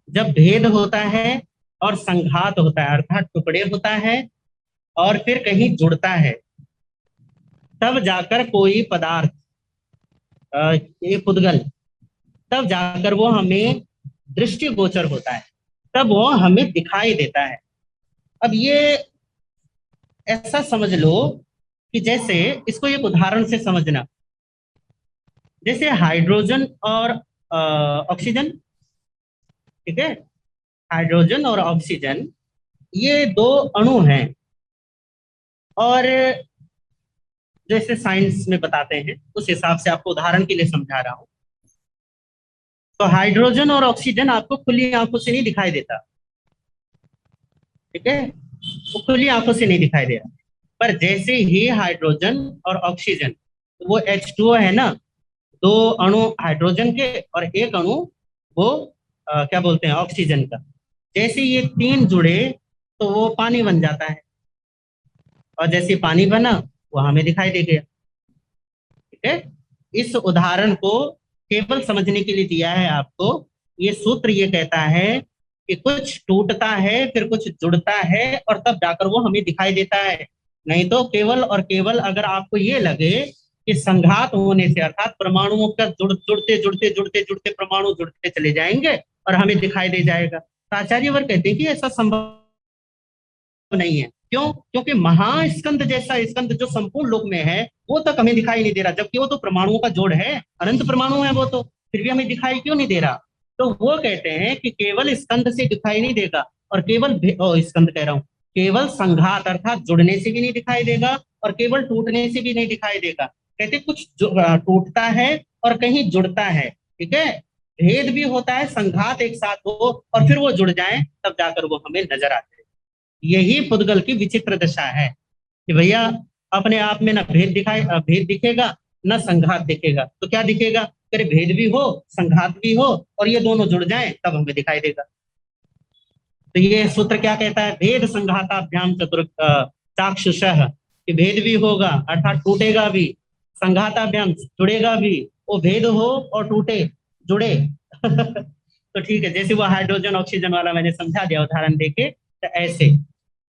जब भेद होता है और संघात होता है अर्थात टुकड़े होता है और फिर कहीं जुड़ता है, तब जाकर कोई पदार्थ, ये पुद्गल, तब जाकर वो हमें दृष्टिगोचर होता है, तब वो हमें दिखाई देता है। अब ये ऐसा समझ लो कि जैसे, इसको एक उदाहरण से समझना, जैसे हाइड्रोजन और ऑक्सीजन, ठीक है, हाइड्रोजन और ऑक्सीजन ये दो अणु हैं, और जैसे साइंस में बताते हैं उस हिसाब से आपको उदाहरण के लिए समझा रहा हूं। तो हाइड्रोजन और ऑक्सीजन आपको खुली आंखों से नहीं दिखाई देता, ठीक है, वो खुली आंखों से नहीं दिखाई दे रहा। पर जैसे ही हाइड्रोजन और ऑक्सीजन, तो वो H2O है ना, दो अणु हाइड्रोजन के और एक अणु वो क्या बोलते हैं ऑक्सीजन का, जैसे ये तीन जुड़े तो वो पानी बन जाता है, और जैसे पानी बना वो हमें दिखाई दे गया, ठीक है। इस उदाहरण को केवल समझने के लिए दिया है आपको। ये सूत्र ये कहता है कि कुछ टूटता है फिर कुछ जुड़ता है और तब जाकर वो हमें दिखाई देता है। नहीं तो केवल और केवल अगर आपको ये लगे कि संघात होने से अर्थात परमाणुओं का जुड़ते जुड़ते जुड़ते जुड़ते परमाणु जुड़ते चले जाएंगे और हमें दिखाई दे जाएगा, तो आचार्यवर कहते हैं कि ऐसा संभव नहीं है। क्यों? क्योंकि महास्कंद जैसा स्कंद जो संपूर्ण लोक में है वो तक हमें दिखाई नहीं दे रहा, जबकि वो तो परमाणुओं का जोड़ है, अनंत परमाणु है वो तो, फिर भी हमें दिखाई क्यों नहीं दे रहा? तो वो कहते हैं कि केवल स्कंद से दिखाई नहीं देगा, और केवल स्कंद कह रहा हूं, केवल संघात अर्थात जुड़ने से भी नहीं दिखाई देगा और केवल टूटने से भी नहीं दिखाई देगा। कहते कुछ टूटता है और कहीं जुड़ता है, ठीक है, भेद भी होता है, संघात एक साथ हो और फिर वो जुड़ जाए तब जाकर वो हमें नजर आते हैं। यही पुद्गल की विचित्र दशा है कि भैया अपने आप में ना भेद दिखेगा ना संघात दिखेगा, तो क्या दिखेगा? अरे भेद भी हो संघात भी हो और ये दोनों जुड़ जाएं तब हमें दिखाई देगा। तो ये सूत्र क्या कहता है? भेद संघाताभ्याम चतुर चाक्षुषः, कि भेद भी होगा अर्थात टूटेगा भी, संघाताभ्याम जुड़ेगा भी, वो भेद हो और टूटे जुड़े तो ठीक है, जैसे वो हाइड्रोजन ऑक्सीजन वाला मैंने समझा दिया उदाहरण देके, तो ऐसे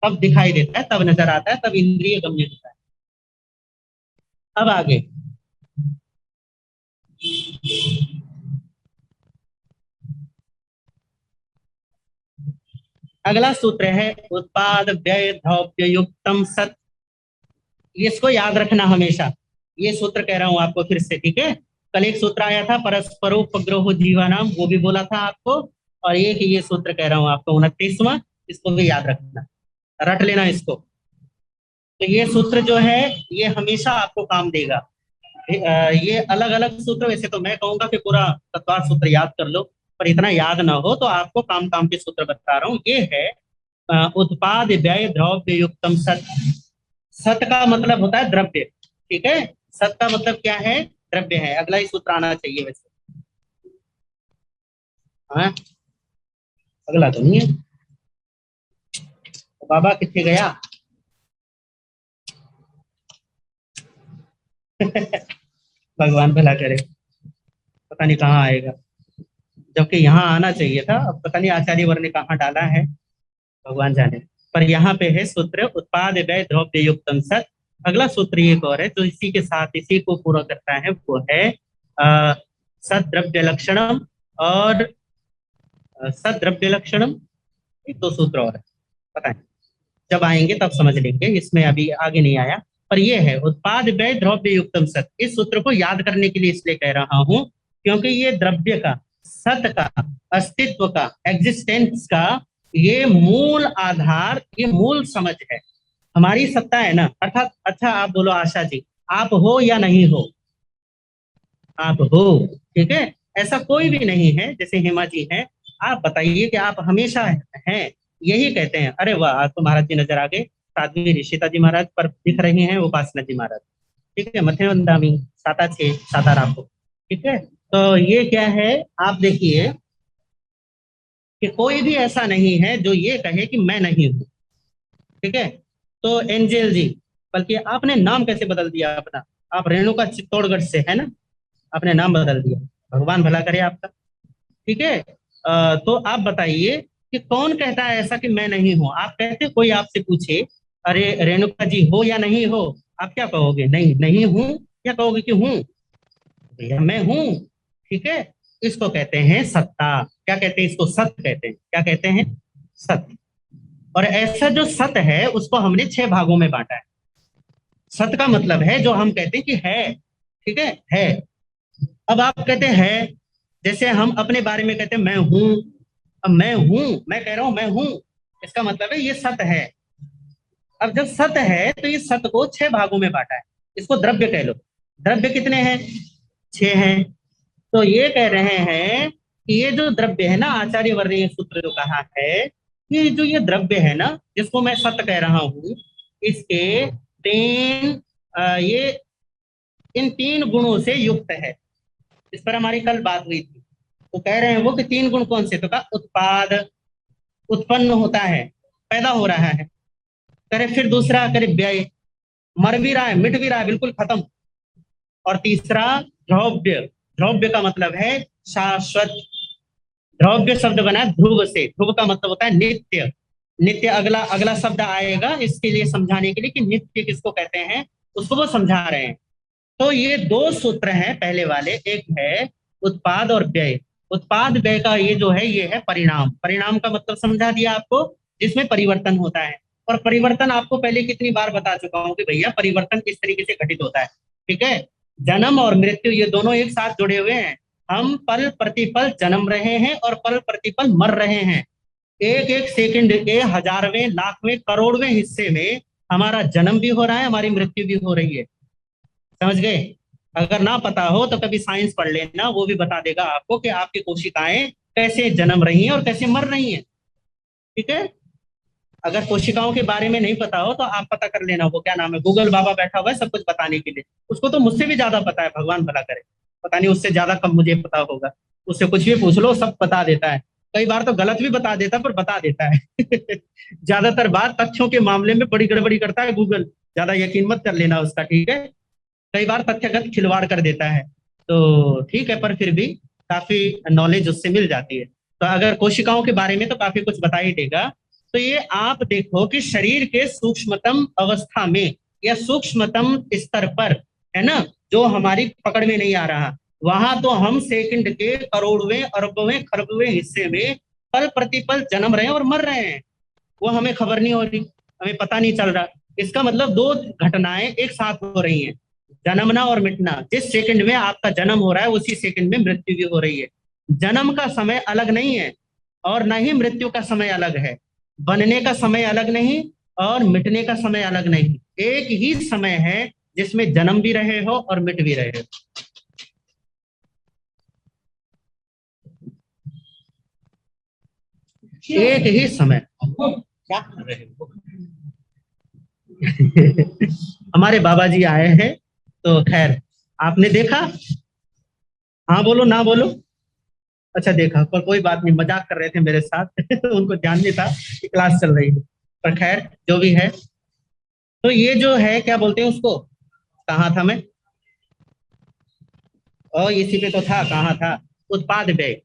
तब दिखाई देता है, तब नजर आता है, तब इंद्रिय गम्य होता है। अब आगे अगला सूत्र है उत्पाद व्यय द्रव्य युक्तम सत। इसको याद रखना हमेशा, ये सूत्र कह रहा हूं आपको फिर से, ठीक है। कल एक सूत्र आया था परस्परोपग्रहो जीवानाम, वो भी बोला था आपको, और एक ये सूत्र कह रहा हूं आपको 29वां, इसको भी याद रखना, रट लेना इसको। तो ये सूत्र जो है ये हमेशा आपको काम देगा। ये अलग अलग सूत्र, वैसे तो मैं कहूंगा कि पूरा तत्वार सूत्र याद कर लो, पर इतना याद ना हो तो आपको काम काम के सूत्र बता रहा हूँ। ये है उत्पाद व्यय द्रव्य युक्तम सत। सत का मतलब होता है द्रव्य, ठीक है, सत का मतलब क्या है? द्रव्य है। अगला ही सूत्र आना चाहिए वैसे, हाँ अगला तो नहीं है। तो बाबा कितने गया भगवान भला करे, पता नहीं कहाँ आएगा, जबकि यहाँ आना चाहिए था, अब पता नहीं आचार्य वर ने कहाँ डाला है, भगवान जाने। पर यहाँ पे है सूत्र उत्पाद व्यय द्रव्य युक्तम सत। अगला सूत्र एक और है जो इसी के साथ इसी को पूरा करता है, वो है सद द्रव्य लक्षणम और सद द्रव्य लक्षणम। एक दो सूत्र और है, पता है, जब आएंगे तब समझ लेंगे, इसमें अभी आगे नहीं आया। पर ये है उत्पाद व्यय द्रव्य युक्तम सत। इस सूत्र को याद करने के लिए इसलिए कह रहा हूं क्योंकि ये द्रव्य का, सत का, अस्तित्व का, एग्जिस्टेंस का ये मूल आधार, ये मूल समझ है। हमारी सत्ता है ना, अर्थात अच्छा आप बोलो आशा जी, आप हो या नहीं हो? आप हो, ठीक है, ऐसा कोई भी नहीं है। जैसे हेमा जी हैं, आप बताइए कि आप हमेशा हैं, यही कहते हैं। अरे वाह, आज तो महाराज जी नजर आ गए, साध्वी ऋषिता जी महाराज पर दिख रही हैं, उपासना जी महाराज, ठीक है, मथे वंदामी साता छे साता राखो, ठीक है। तो ये क्या है, आप देखिए कि कोई भी ऐसा नहीं है जो ये कहे कि मैं नहीं हूं, ठीक है। तो एंजल जी, बल्कि आपने नाम कैसे बदल दिया अपना? आप रेणुका चित्तौड़गढ़ से है ना, आपने नाम बदल दिया। भगवान भला करे आपका। ठीक है। तो आप बताइए कि कौन कहता है ऐसा कि मैं नहीं हूं। आप कहते, कोई आपसे पूछे अरे रेणुका जी हो या नहीं हो, आप क्या कहोगे? नहीं, नहीं हूं, या कहोगे कि हूं? भैया मैं हूं। ठीक है। इसको कहते हैं सत्ता। क्या कहते हैं इसको? सत्य कहते हैं। क्या कहते हैं? सत्य। और ऐसा जो सत्य है उसको हमने 6 भागों में बांटा है। सत्य का मतलब है जो हम कहते हैं कि है। ठीक है। अब आप कहते हैं, जैसे हम अपने बारे में कहते हैं मैं हूं। अब मैं हूं, मैं कह रहा हूं मैं हूं, इसका मतलब है ये सत्य है। अब जब सत्य है तो इस सत्य को 6 भागों में बांटा है। इसको द्रव्य कह लो। द्रव्य कितने हैं? 6 हैं। तो ये कह रहे हैं कि ये जो द्रव्य है ना, आचार्य वर्य ने ये सूत्र जो कहा है कि जो ये द्रव्य है ना, जिसको मैं सत्य कह रहा हूं, इसके तीन ये इन 3 गुणों से युक्त है। इस पर हमारी कल बात हुई थी। तो कह रहे हैं वो कि 3 गुण कौन से? तो कहा उत्पाद, उत्पन्न होता है, पैदा हो रहा है। करे फिर दूसरा, करे व्यय, मर भी रहा है, मिट भी रहा है, बिल्कुल खत्म। और तीसरा द्रव्य। द्रव्य का मतलब है शाश्वत। द्रव्य शब्द बना है ध्रुव से। ध्रुव का मतलब होता है नित्य। नित्य अगला अगला शब्द आएगा इसके लिए समझाने के लिए कि नित्य किसको कहते हैं, उसको वो समझा रहे हैं। तो ये 2 सूत्र हैं पहले वाले। एक है उत्पाद और व्यय। उत्पाद व्यय का ये जो है ये है परिणाम। परिणाम का मतलब समझा दिया आपको, जिसमें परिवर्तन होता है। और परिवर्तन आपको पहले कितनी बार बता चुका हूं कि भैया परिवर्तन किस तरीके से घटित होता है। ठीक है। जन्म और मृत्यु ये दोनों एक साथ जुड़े हुए हैं। हम पल प्रतिपल जन्म रहे हैं और पल प्रतिपल मर रहे हैं। एक एक सेकंड के हजारवें, लाखवें, करोड़वें हिस्से में हमारा जन्म भी हो रहा है, हमारी मृत्यु भी हो रही है। समझ गए? अगर ना पता हो तो कभी साइंस पढ़ लेना, वो भी बता देगा आपको कि आपकी कोशिकाएं कैसे जन्म रही हैं और कैसे मर रही हैं। ठीक है। अगर कोशिकाओं के बारे में नहीं पता हो तो आप पता कर लेना, वो क्या नाम है, गूगल बाबा बैठा हुआ है सब कुछ बताने के लिए। उसको तो मुझसे भी ज्यादा पता है, भगवान भला करे। पता नहीं उससे ज्यादा कम मुझे पता होगा। उससे कुछ भी पूछ लो, सब बता देता है। कई बार तो गलत भी बता देता है, पर बता देता है। ज्यादातर बात तथ्यों के मामले में बड़ी गड़बड़ी करता है गूगल। ज्यादा यकीन मत कर लेना उसका। ठीक है। कई बार तथ्यगत खिलवाड़ कर देता है। तो ठीक है, पर फिर भी काफी नॉलेज उससे मिल जाती है। तो अगर कोशिकाओं के बारे में तो काफी कुछ बता ही देगा। तो ये आप देखो कि शरीर के सूक्ष्मतम अवस्था में या सूक्ष्मतम स्तर पर, है ना, जो हमारी पकड़ में नहीं आ रहा, वहां तो हम सेकंड के करोड़वें, अरबवें, खरबवें हिस्से में पल प्रतिपल जन्म रहे हैं और मर रहे हैं। वो हमें खबर नहीं हो रही, हमें पता नहीं चल रहा। इसका मतलब 2 घटनाएं एक साथ हो रही हैं, जन्मना और मिटना। जिस सेकंड में आपका जन्म हो रहा है उसी सेकंड में मृत्यु भी हो रही है। जन्म का समय अलग नहीं है और न ही मृत्यु का समय अलग है। बनने का समय अलग नहीं और मिटने का समय अलग नहीं। एक ही समय है जिसमें जन्म भी रहे हो और मिट भी रहे हो। एक ही समय। क्या कर रहे हो? हमारे बाबा जी आए हैं। तो खैर, आपने देखा? हाँ बोलो, ना बोलो। अच्छा, देखा, पर कोई बात नहीं, मजाक कर रहे थे मेरे साथ। उनको ध्यान नहीं था कि क्लास चल रही है। पर खैर, जो भी है। तो ये जो है क्या बोलते हैं उसको, कहाँ था मैं? और इसी पे तो था, कहाँ था? उत्पाद व्यय।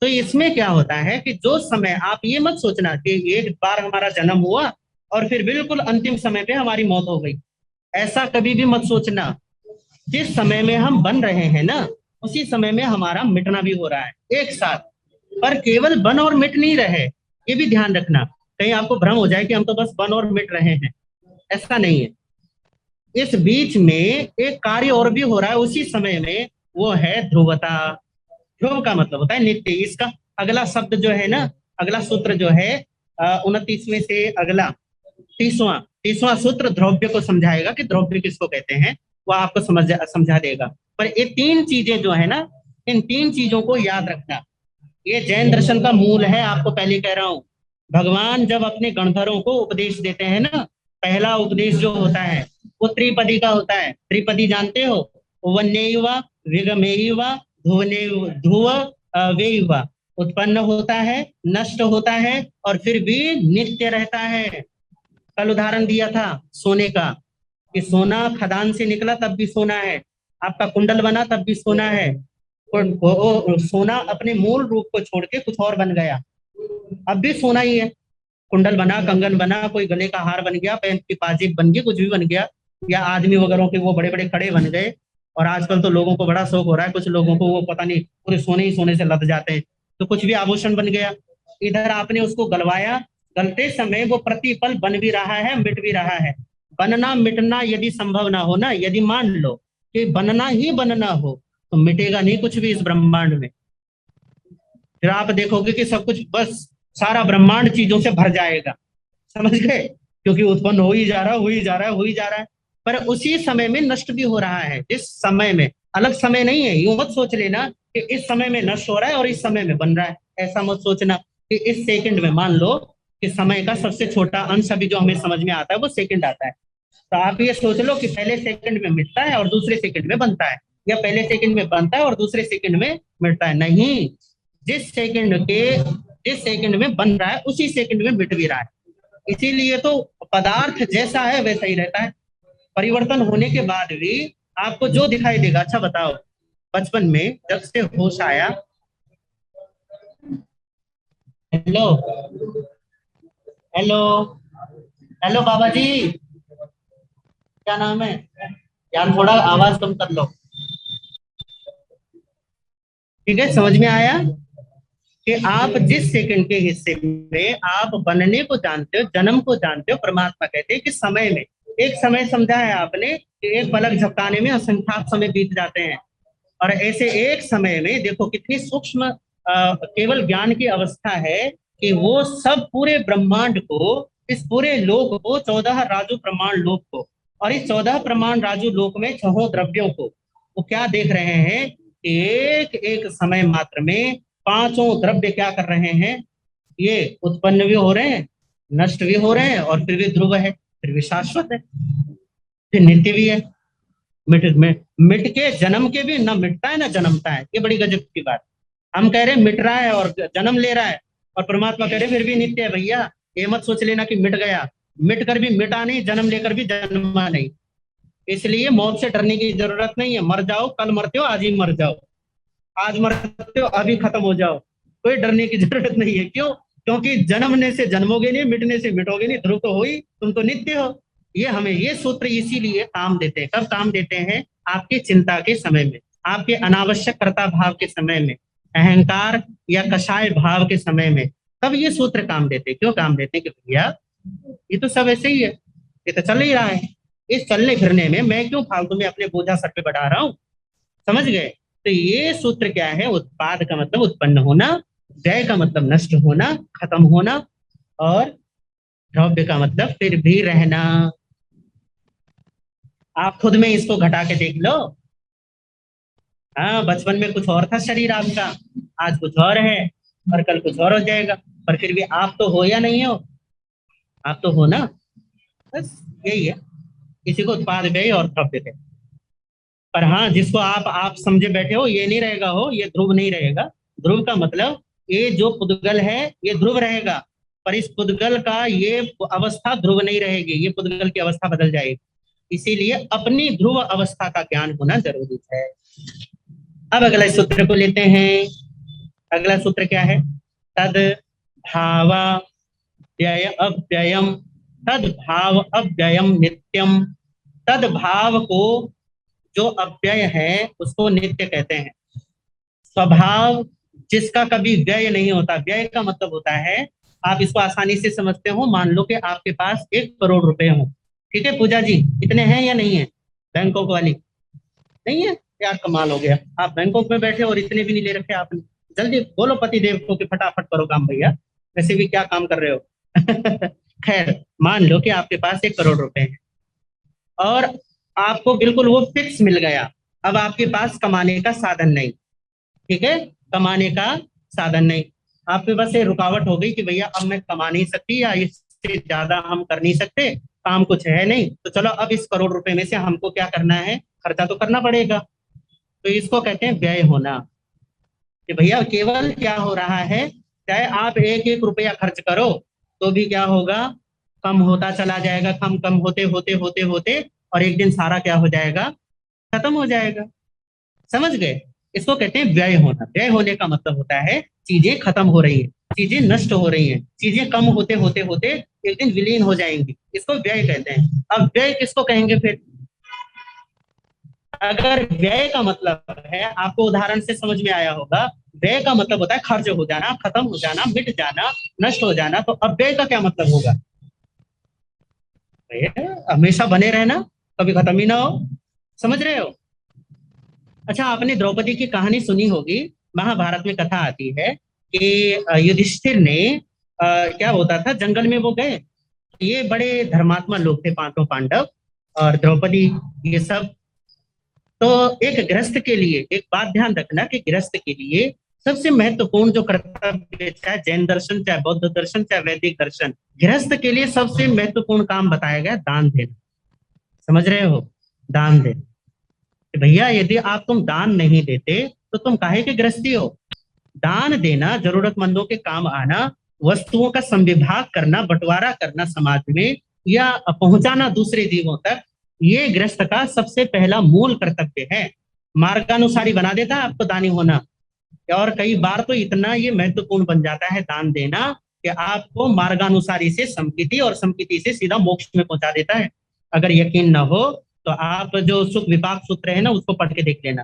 तो इसमें क्या होता है कि जो समय, आप ये मत सोचना कि एक बार हमारा जन्म हुआ और फिर बिल्कुल अंतिम समय पे हमारी मौत हो गई। ऐसा कभी भी मत सोचना। जिस समय में हम बन रहे हैं ना, उसी समय में हमारा मिटना भी हो रहा है एक साथ। पर केवल बन और मिट नहीं रहे, ये भी ध्यान रखना। कहीं आपको भ्रम हो जाए कि हम तो बस बन और मिट रहे हैं। ऐसा नहीं है। इस बीच में एक कार्य और भी हो रहा है उसी समय में, वो है ध्रुवता। ध्रुव का मतलब होता है नित्य। इसका अगला शब्द जो है ना, अगला सूत्र जो है 29वें से अगला 30वां, 30वां सूत्र द्रव्य को समझाएगा कि द्रव्य किसको कहते हैं। वो आपको समझा देगा। पर ये 3 चीजें जो है ना, इन 3 चीजों को याद रखना। ये जैन दर्शन का मूल है, आपको पहले कह रहा हूं। भगवान जब अपने गणधरों को उपदेश देते हैं ना, पहला उपदेश जो होता है वो त्रिपदी का होता है। त्रिपदी जानते हो? वन्ययुव, विगमेयुव, ध्रुव वेयुव। उत्पन्न होता है, नष्ट होता है, और फिर भी नित्य रहता है। कल उदाहरण दिया था सोने का, कि सोना खदान से निकला तब भी सोना है, आपका कुंडल बना तब भी सोना है। सोना अपने मूल रूप को छोड़ के कुछ और बन गया। अब भी सोना ही है, कुंडल बना, कंगन बना, कोई गले का हार बन गया, पैर की पाजेब बन गई, कुछ भी बन गया, या आदमी वगैरह के वो बड़े बड़े कड़े बन गए। और आजकल तो लोगों को बड़ा शौक हो रहा है, कुछ लोगों को वो पता नहीं पूरे सोने ही सोने से लद जाते हैं, तो कुछ भी आभूषण बन गया। इधर आपने उसको गलवाया, गलते समय वो प्रतिपल बन भी रहा है, मिट भी रहा है। बनना मिटना यदि संभव ना हो ना, यदि मान लो कि बनना ही बनना हो, तो मिटेगा नहीं कुछ भी इस ब्रह्मांड में। फिर आप देखोगे कि सब कुछ बस सारा ब्रह्मांड चीजों से भर जाएगा, समझ गए, क्योंकि उत्पन्न हो ही जा रहा है, हो ही जा रहा है, हो ही जा रहा है। पर उसी समय में नष्ट भी हो रहा है, जिस समय में, अलग समय नहीं है, यूं मत सोच लेना कि इस समय में नष्ट हो रहा है और इस समय में बन रहा है, ऐसा मत सोचना कि इस सेकंड में, मान लो कि समय का सबसे छोटा अंश अभी जो हमें समझ में आता है वो सेकंड आता है, तो आप ये सोच लो कि पहले सेकंड में मिटता है और दूसरे सेकंड में बनता है, या पहले सेकंड में बनता है और दूसरे सेकंड में मिटता है। नहीं, जिस सेकंड के जिस सेकंड में बन रहा है उसी सेकंड में मिट भी रहा है। इसीलिए तो पदार्थ जैसा है वैसा ही रहता है, परिवर्तन होने के बाद भी आपको जो दिखाई देगा। अच्छा बताओ, बचपन में जब से होश आया, हेलो, हेलो, हेलो बाबा जी, क्या नाम है यार, थोड़ा आवाज कम कर लो। ठीक है, समझ में आया कि आप जिस सेकंड के हिस्से में आप बनने को जानते हो, जन्म को जानते हो, परमात्मा कहते हैं कि समय में, एक समय समझा है आपने कि एक पलक झपकाने में असंख्यात समय बीत जाते हैं। और ऐसे एक समय में देखो कितनी सूक्ष्म केवल ज्ञान की अवस्था है कि वो सब पूरे ब्रह्मांड को, इस पूरे लोक को, 14 राजू प्रमाण लोक को, और इस 14 प्रमाण राजू लोक में छहों द्रव्यों को वो क्या देख रहे हैं, एक एक समय मात्र में पांचों द्रव्य क्या कर रहे हैं, ये उत्पन्न भी हो रहे हैं, नष्ट भी हो रहे हैं, और फिर भी ध्रुव है, फिर भी शाश्वत है, फिर नित्य भी है। मिट के जन्म के भी ना मिटता है ना जन्मता है, ये बड़ी गजब की बात। हम कह रहे हैं मिट रहा है और जन्म ले रहा है, और परमात्मा कह रहे फिर भी नित्य है। भैया ये मत सोच लेना कि मिट गया, मिट कर भी मिटा नहीं, जन्म लेकर भी जन्मा नहीं। इसलिए मौत से डरने की जरूरत नहीं है, मर जाओ, कल मरते हो आज ही मर जाओ, आज मरते हो अभी खत्म हो जाओ, कोई डरने की जरूरत नहीं है। क्यों? क्योंकि जन्मने से जन्मोगे नहीं, मिटने से मिटोगे नहीं, ध्रुव तो हो ही, तुम तो नित्य हो। ये हमें ये सूत्र इसीलिए काम देते हैं। कब काम देते हैं? आपकी चिंता के समय में, आपके अनावश्यक कर्ता भाव के समय में, अहंकार या कषाय भाव के समय में, तब ये सूत्र काम देते हैं। क्यों काम देते हैं? कि भैया ये तो सब ऐसे ही है, ये तो चल ही रहा है, इस चलने फिरने में मैं क्यों फालतू में अपने बोझा सर पे बढ़ा रहा हूँ, समझ गए। तो ये सूत्र क्या है? उत्पाद का मतलब उत्पन्न होना, व्यय का मतलब नष्ट होना, खत्म होना, और द्रव्य का मतलब फिर भी रहना। आप खुद में इसको घटा के देख लो। हाँ, बचपन में कुछ और था शरीर आपका, आज कुछ और है, और कल कुछ और हो जाएगा, पर फिर भी आप तो हो या नहीं हो? आप तो हो ना, बस यही है। इसी को उत्पाद व्यय और द्रव्य थे। पर हाँ, जिसको आप समझे बैठे हो, ये नहीं रहेगा, हो ये ध्रुव नहीं रहेगा। ध्रुव का मतलब ये जो पुद्गल है ये ध्रुव रहेगा, पर इस पुद्गल का ये अवस्था ध्रुव नहीं रहेगी, ये पुद्गल की अवस्था बदल जाएगी। इसीलिए अपनी ध्रुव अवस्था का ज्ञान होना जरूरी है। अब अगले सूत्र को लेते हैं। अगला सूत्र क्या है? तद भाव व्यय अव्ययम, तद भाव अव्ययम नित्यम। तद भाव को, जो अव्यय है उसको नित्य कहते हैं। स्वभाव जिसका कभी व्यय नहीं होता, व्यय का मतलब होता है, आप इसको आसानी से समझते हो, मान लो कि आपके पास 1 करोड़ रुपए हो, ठीक है पूजा जी, इतने हैं या नहीं है? बैंकॉक वाली नहीं है यार, कमाल हो गया, आप बैंकॉक में बैठे और इतने भी नहीं ले रखे आपने। जल्दी बोलो पति देव को कि फटाफट करो काम भैया, वैसे भी क्या काम कर रहे हो। खैर, मान लो कि आपके पास 1 करोड़ रुपए हैं, और आपको बिल्कुल वो फिक्स मिल गया। अब आपके पास कमाने का साधन नहीं, ठीक है, कमाने का साधन नहीं, आपके पास ये रुकावट हो गई कि भैया अब मैं कमा नहीं सकती, या इससे ज्यादा हम कर नहीं सकते, काम कुछ है नहीं, तो चलो अब इस करोड़ रुपए में से हमको क्या करना है, खर्चा तो करना पड़ेगा। तो इसको कहते हैं व्यय होना। कि भैया केवल क्या हो रहा है, चाहे आप एक एक रुपया खर्च करो तो भी क्या होगा, कम होता चला जाएगा, कम कम होते होते होते होते, और एक दिन सारा क्या हो जाएगा, खत्म हो जाएगा। समझ गए? इसको कहते हैं व्यय होना। व्यय होने का मतलब होता है चीजें खत्म हो रही है, चीजें नष्ट हो रही हैं, चीजें कम होते होते होते एक दिन विलीन हो जाएंगी, इसको व्यय कहते हैं। अब व्यय किसको कहेंगे फिर? अगर व्यय का मतलब है, आपको उदाहरण से समझ में आया होगा, व्यय का मतलब होता है खर्च हो जाना, खत्म हो जाना, मिट जाना, नष्ट हो जाना। तो अव्यय का क्या मतलब होगा? हमेशा बने रहना, कभी खत्म ही ना हो। समझ रहे हो? अच्छा, आपने द्रौपदी की कहानी सुनी होगी। महाभारत में कथा आती है कि युधिष्ठिर ने क्या होता था, जंगल में वो गए। ये बड़े धर्मात्मा लोग थे, पांचों पांडव और द्रौपदी, ये सब। तो एक गृहस्थ के लिए एक बात ध्यान रखना कि गृहस्थ के लिए सबसे महत्वपूर्ण जो कर्तव्य, चाहे जैन दर्शन, चाहे बौद्ध दर्शन, चाहे वैदिक दर्शन, गृहस्थ के लिए सबसे महत्वपूर्ण काम बताया गया दान देना। समझ रहे हो? दान देना। कि भैया यदि आप तुम दान नहीं देते तो तुम काहे के गृहस्थी हो? दान देना, जरूरतमंदों के काम आना, वस्तुओं का संविभाग करना, बंटवारा करना समाज में, या पहुंचाना दूसरे जीवों तक, ये गृहस्थ का सबसे पहला मूल कर्तव्य है। मार्गानुसारी बना देता है आपको दानी होना। और कई बार तो इतना ये महत्वपूर्ण बन जाता है दान देना कि आपको मार्गानुसारी से संपत्ति और संपत्ति से सीधा मोक्ष में पहुंचा देता है। अगर यकीन ना हो तो आप जो सुख विपाक सूत्र है ना, उसको पढ़ के देख लेना।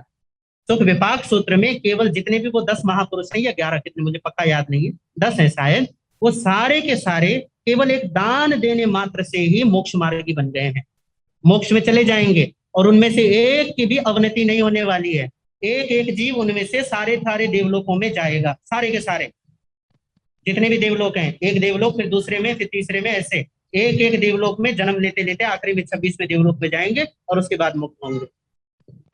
सुख विपाक सूत्र में केवल जितने भी वो 10 महापुरुष हैं या 11, कितने मुझे पक्का याद नहीं है, 10 है शायद, वो सारे के सारे केवल एक दान देने मात्र से ही मोक्ष मार्गी बन गए हैं, मोक्ष में चले जाएंगे। और उनमें से एक की भी अवनति नहीं होने वाली है। एक एक जीव उनमें से सारे सारे देवलोकों में जाएगा, सारे के सारे जितने भी देवलोक हैं, एक देवलोक फिर दूसरे में फिर तीसरे में, ऐसे एक एक देवलोक में जन्म लेते लेते आखिरी में 26वें देवलोक में जाएंगे और उसके बाद मुक्त होंगे।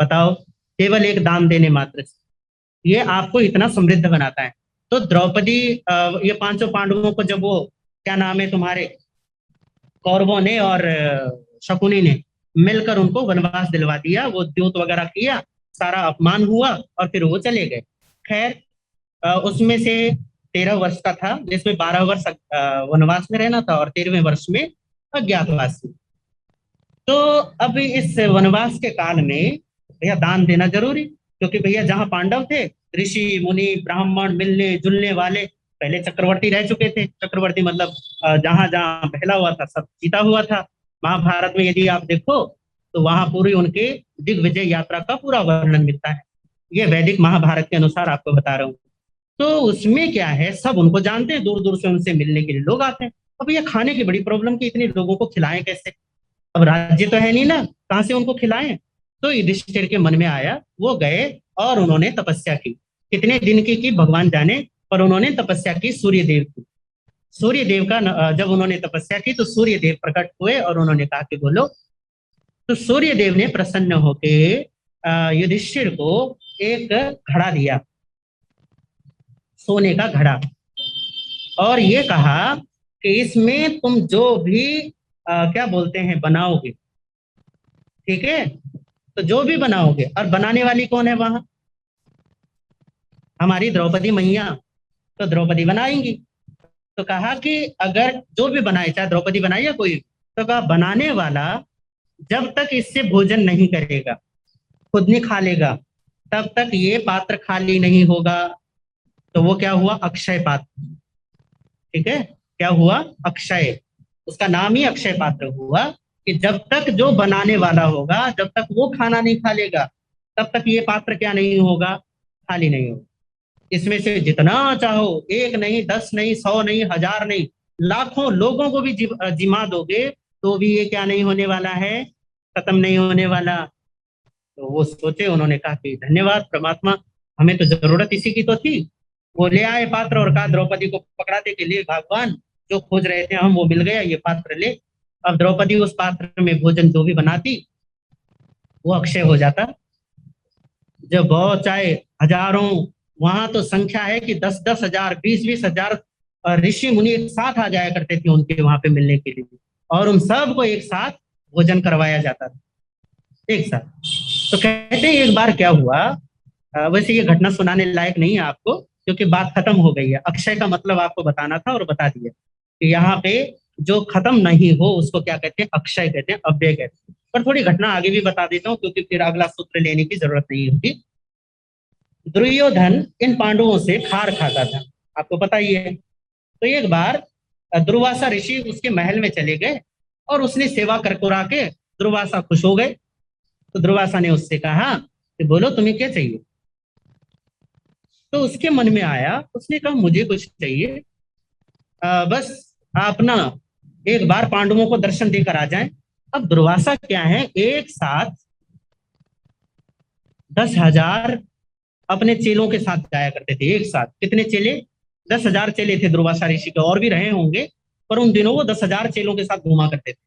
बताओ, केवल एक दान देने मात्र से ये आपको इतना समृद्ध बनाता है। तो द्रौपदी, ये पांचों पांडवों को जब वो, क्या नाम है तुम्हारे, कौरवों ने और शकुनी ने मिलकर उनको वनवास दिलवा दिया, वो द्योत वगैरह किया, सारा अपमान हुआ और फिर वो चले गए। खैर, उसमें से 13 वर्ष का था, जिसमें 12 वर्ष वनवास में रहना था और 13वें वर्ष में अज्ञातवास में। तो अब इस वनवास के काल में भैया दान देना जरूरी, क्योंकि भैया जहाँ पांडव थे, ऋषि मुनि ब्राह्मण मिलने जुलने वाले, पहले चक्रवर्ती रह चुके थे। चक्रवर्ती मतलब जहां जहां पहला हुआ था सब जीता हुआ था। महाभारत में यदि आप देखो तो वहां पूरी उनके दिग्विजय यात्रा का पूरा वर्णन मिलता है। ये वैदिक महाभारत के अनुसार आपको बता रहा हूँ। तो उसमें क्या है, सब उनको जानते हैं, दूर दूर से उनसे मिलने के लिए लोग आते हैं। अब ये खाने की बड़ी प्रॉब्लम की, इतने लोगों को खिलाएं कैसे? अब राज्य तो है नहीं ना, कहाँ से उनको खिलाएं? तो युधिष्ठिर के मन में आया, वो गए और उन्होंने तपस्या की। कितने दिन की भगवान जाने, पर उन्होंने तपस्या की सूर्य देव की। सूर्य देव का जब उन्होंने तपस्या की तो सूर्य देव प्रकट हुए और उन्होंने कहा कि बोलो। तो सूर्य देव ने प्रसन्न होके युधिष्ठिर को एक घड़ा दिया, सोने का घड़ा, और ये कहा कि इसमें तुम जो भी क्या बोलते हैं बनाओगे, ठीक है, तो जो भी बनाओगे, और बनाने वाली कौन है वहां? हमारी द्रौपदी मैया। तो द्रौपदी बनाएंगी। तो कहा कि अगर जो भी बनाए, चाहे द्रौपदी बनाए या कोई, तो कहा बनाने वाला जब तक इससे भोजन नहीं करेगा, खुद नहीं खा लेगा, तब तक ये पात्र खाली नहीं होगा। तो वो क्या हुआ? अक्षय पात्र। ठीक है, क्या हुआ? अक्षय। उसका नाम ही अक्षय पात्र हुआ कि जब तक जो बनाने वाला होगा, जब तक वो खाना नहीं खा लेगा, तब तक ये पात्र क्या नहीं होगा? खाली नहीं होगा। इसमें से जितना चाहो, एक नहीं, 10 नहीं, 100 नहीं, 1000 नहीं, लाखों लोगों को भी जिमा दोगे तो भी ये क्या नहीं होने वाला है? खत्म नहीं होने वाला। तो वो सोचे, उन्होंने कहा कि धन्यवाद परमात्मा, हमें तो जरूरत इसी की तो थी। वो ले आए पात्र और कहा द्रौपदी को पकड़ाते के लिए, भगवान जो खोज रहे थे हम वो मिल गया, ये पात्र ले। अब द्रौपदी उस पात्र में भोजन जो भी बनाती वो अक्षय हो जाता। जब बहुत चाहे हजारों, वहां तो संख्या है कि 10-10 हजार, 20-20 हजार ऋषि मुनि एक साथ आ जाया करते थे उनके वहां पे मिलने के लिए, और उन सबको एक साथ भोजन करवाया जाता था, एक साथ। तो कहते हैं एक बार क्या हुआ, वैसे ये घटना सुनाने लायक नहीं है आपको, क्योंकि बात खत्म हो गई है। अक्षय का मतलब आपको बताना था और बता दिया कि यहाँ पे जो खत्म नहीं हो उसको क्या कहते हैं? अक्षय कहते हैं, अव्यय कहते हैं। पर थोड़ी घटना आगे भी बता देता हूँ, क्योंकि फिर अगला सूत्र लेने की जरूरत नहीं होगी। दुर्योधन इन पांडवों से खार खाता था, आपको पता ही है। तो एक बार दुर्वासा ऋषि उसके महल में चले गए और उसने सेवा कर कुरा के दुर्वासा खुश हो गए। तो दुर्वासा ने उससे कहा कि बोलो तुम्हें क्या चाहिए। तो उसके मन में आया, उसने कहा मुझे कुछ चाहिए, बस आप ना एक बार पांडवों को दर्शन देकर आ जाएं। अब दुर्वासा क्या है, एक साथ 10,000 अपने चेलों के साथ जाया करते थे। एक साथ कितने चेले? 10,000 चेले थे दुर्वासा ऋषि के, और भी रहे होंगे, पर उन दिनों वो 10,000 चेलों के साथ घुमा करते थे।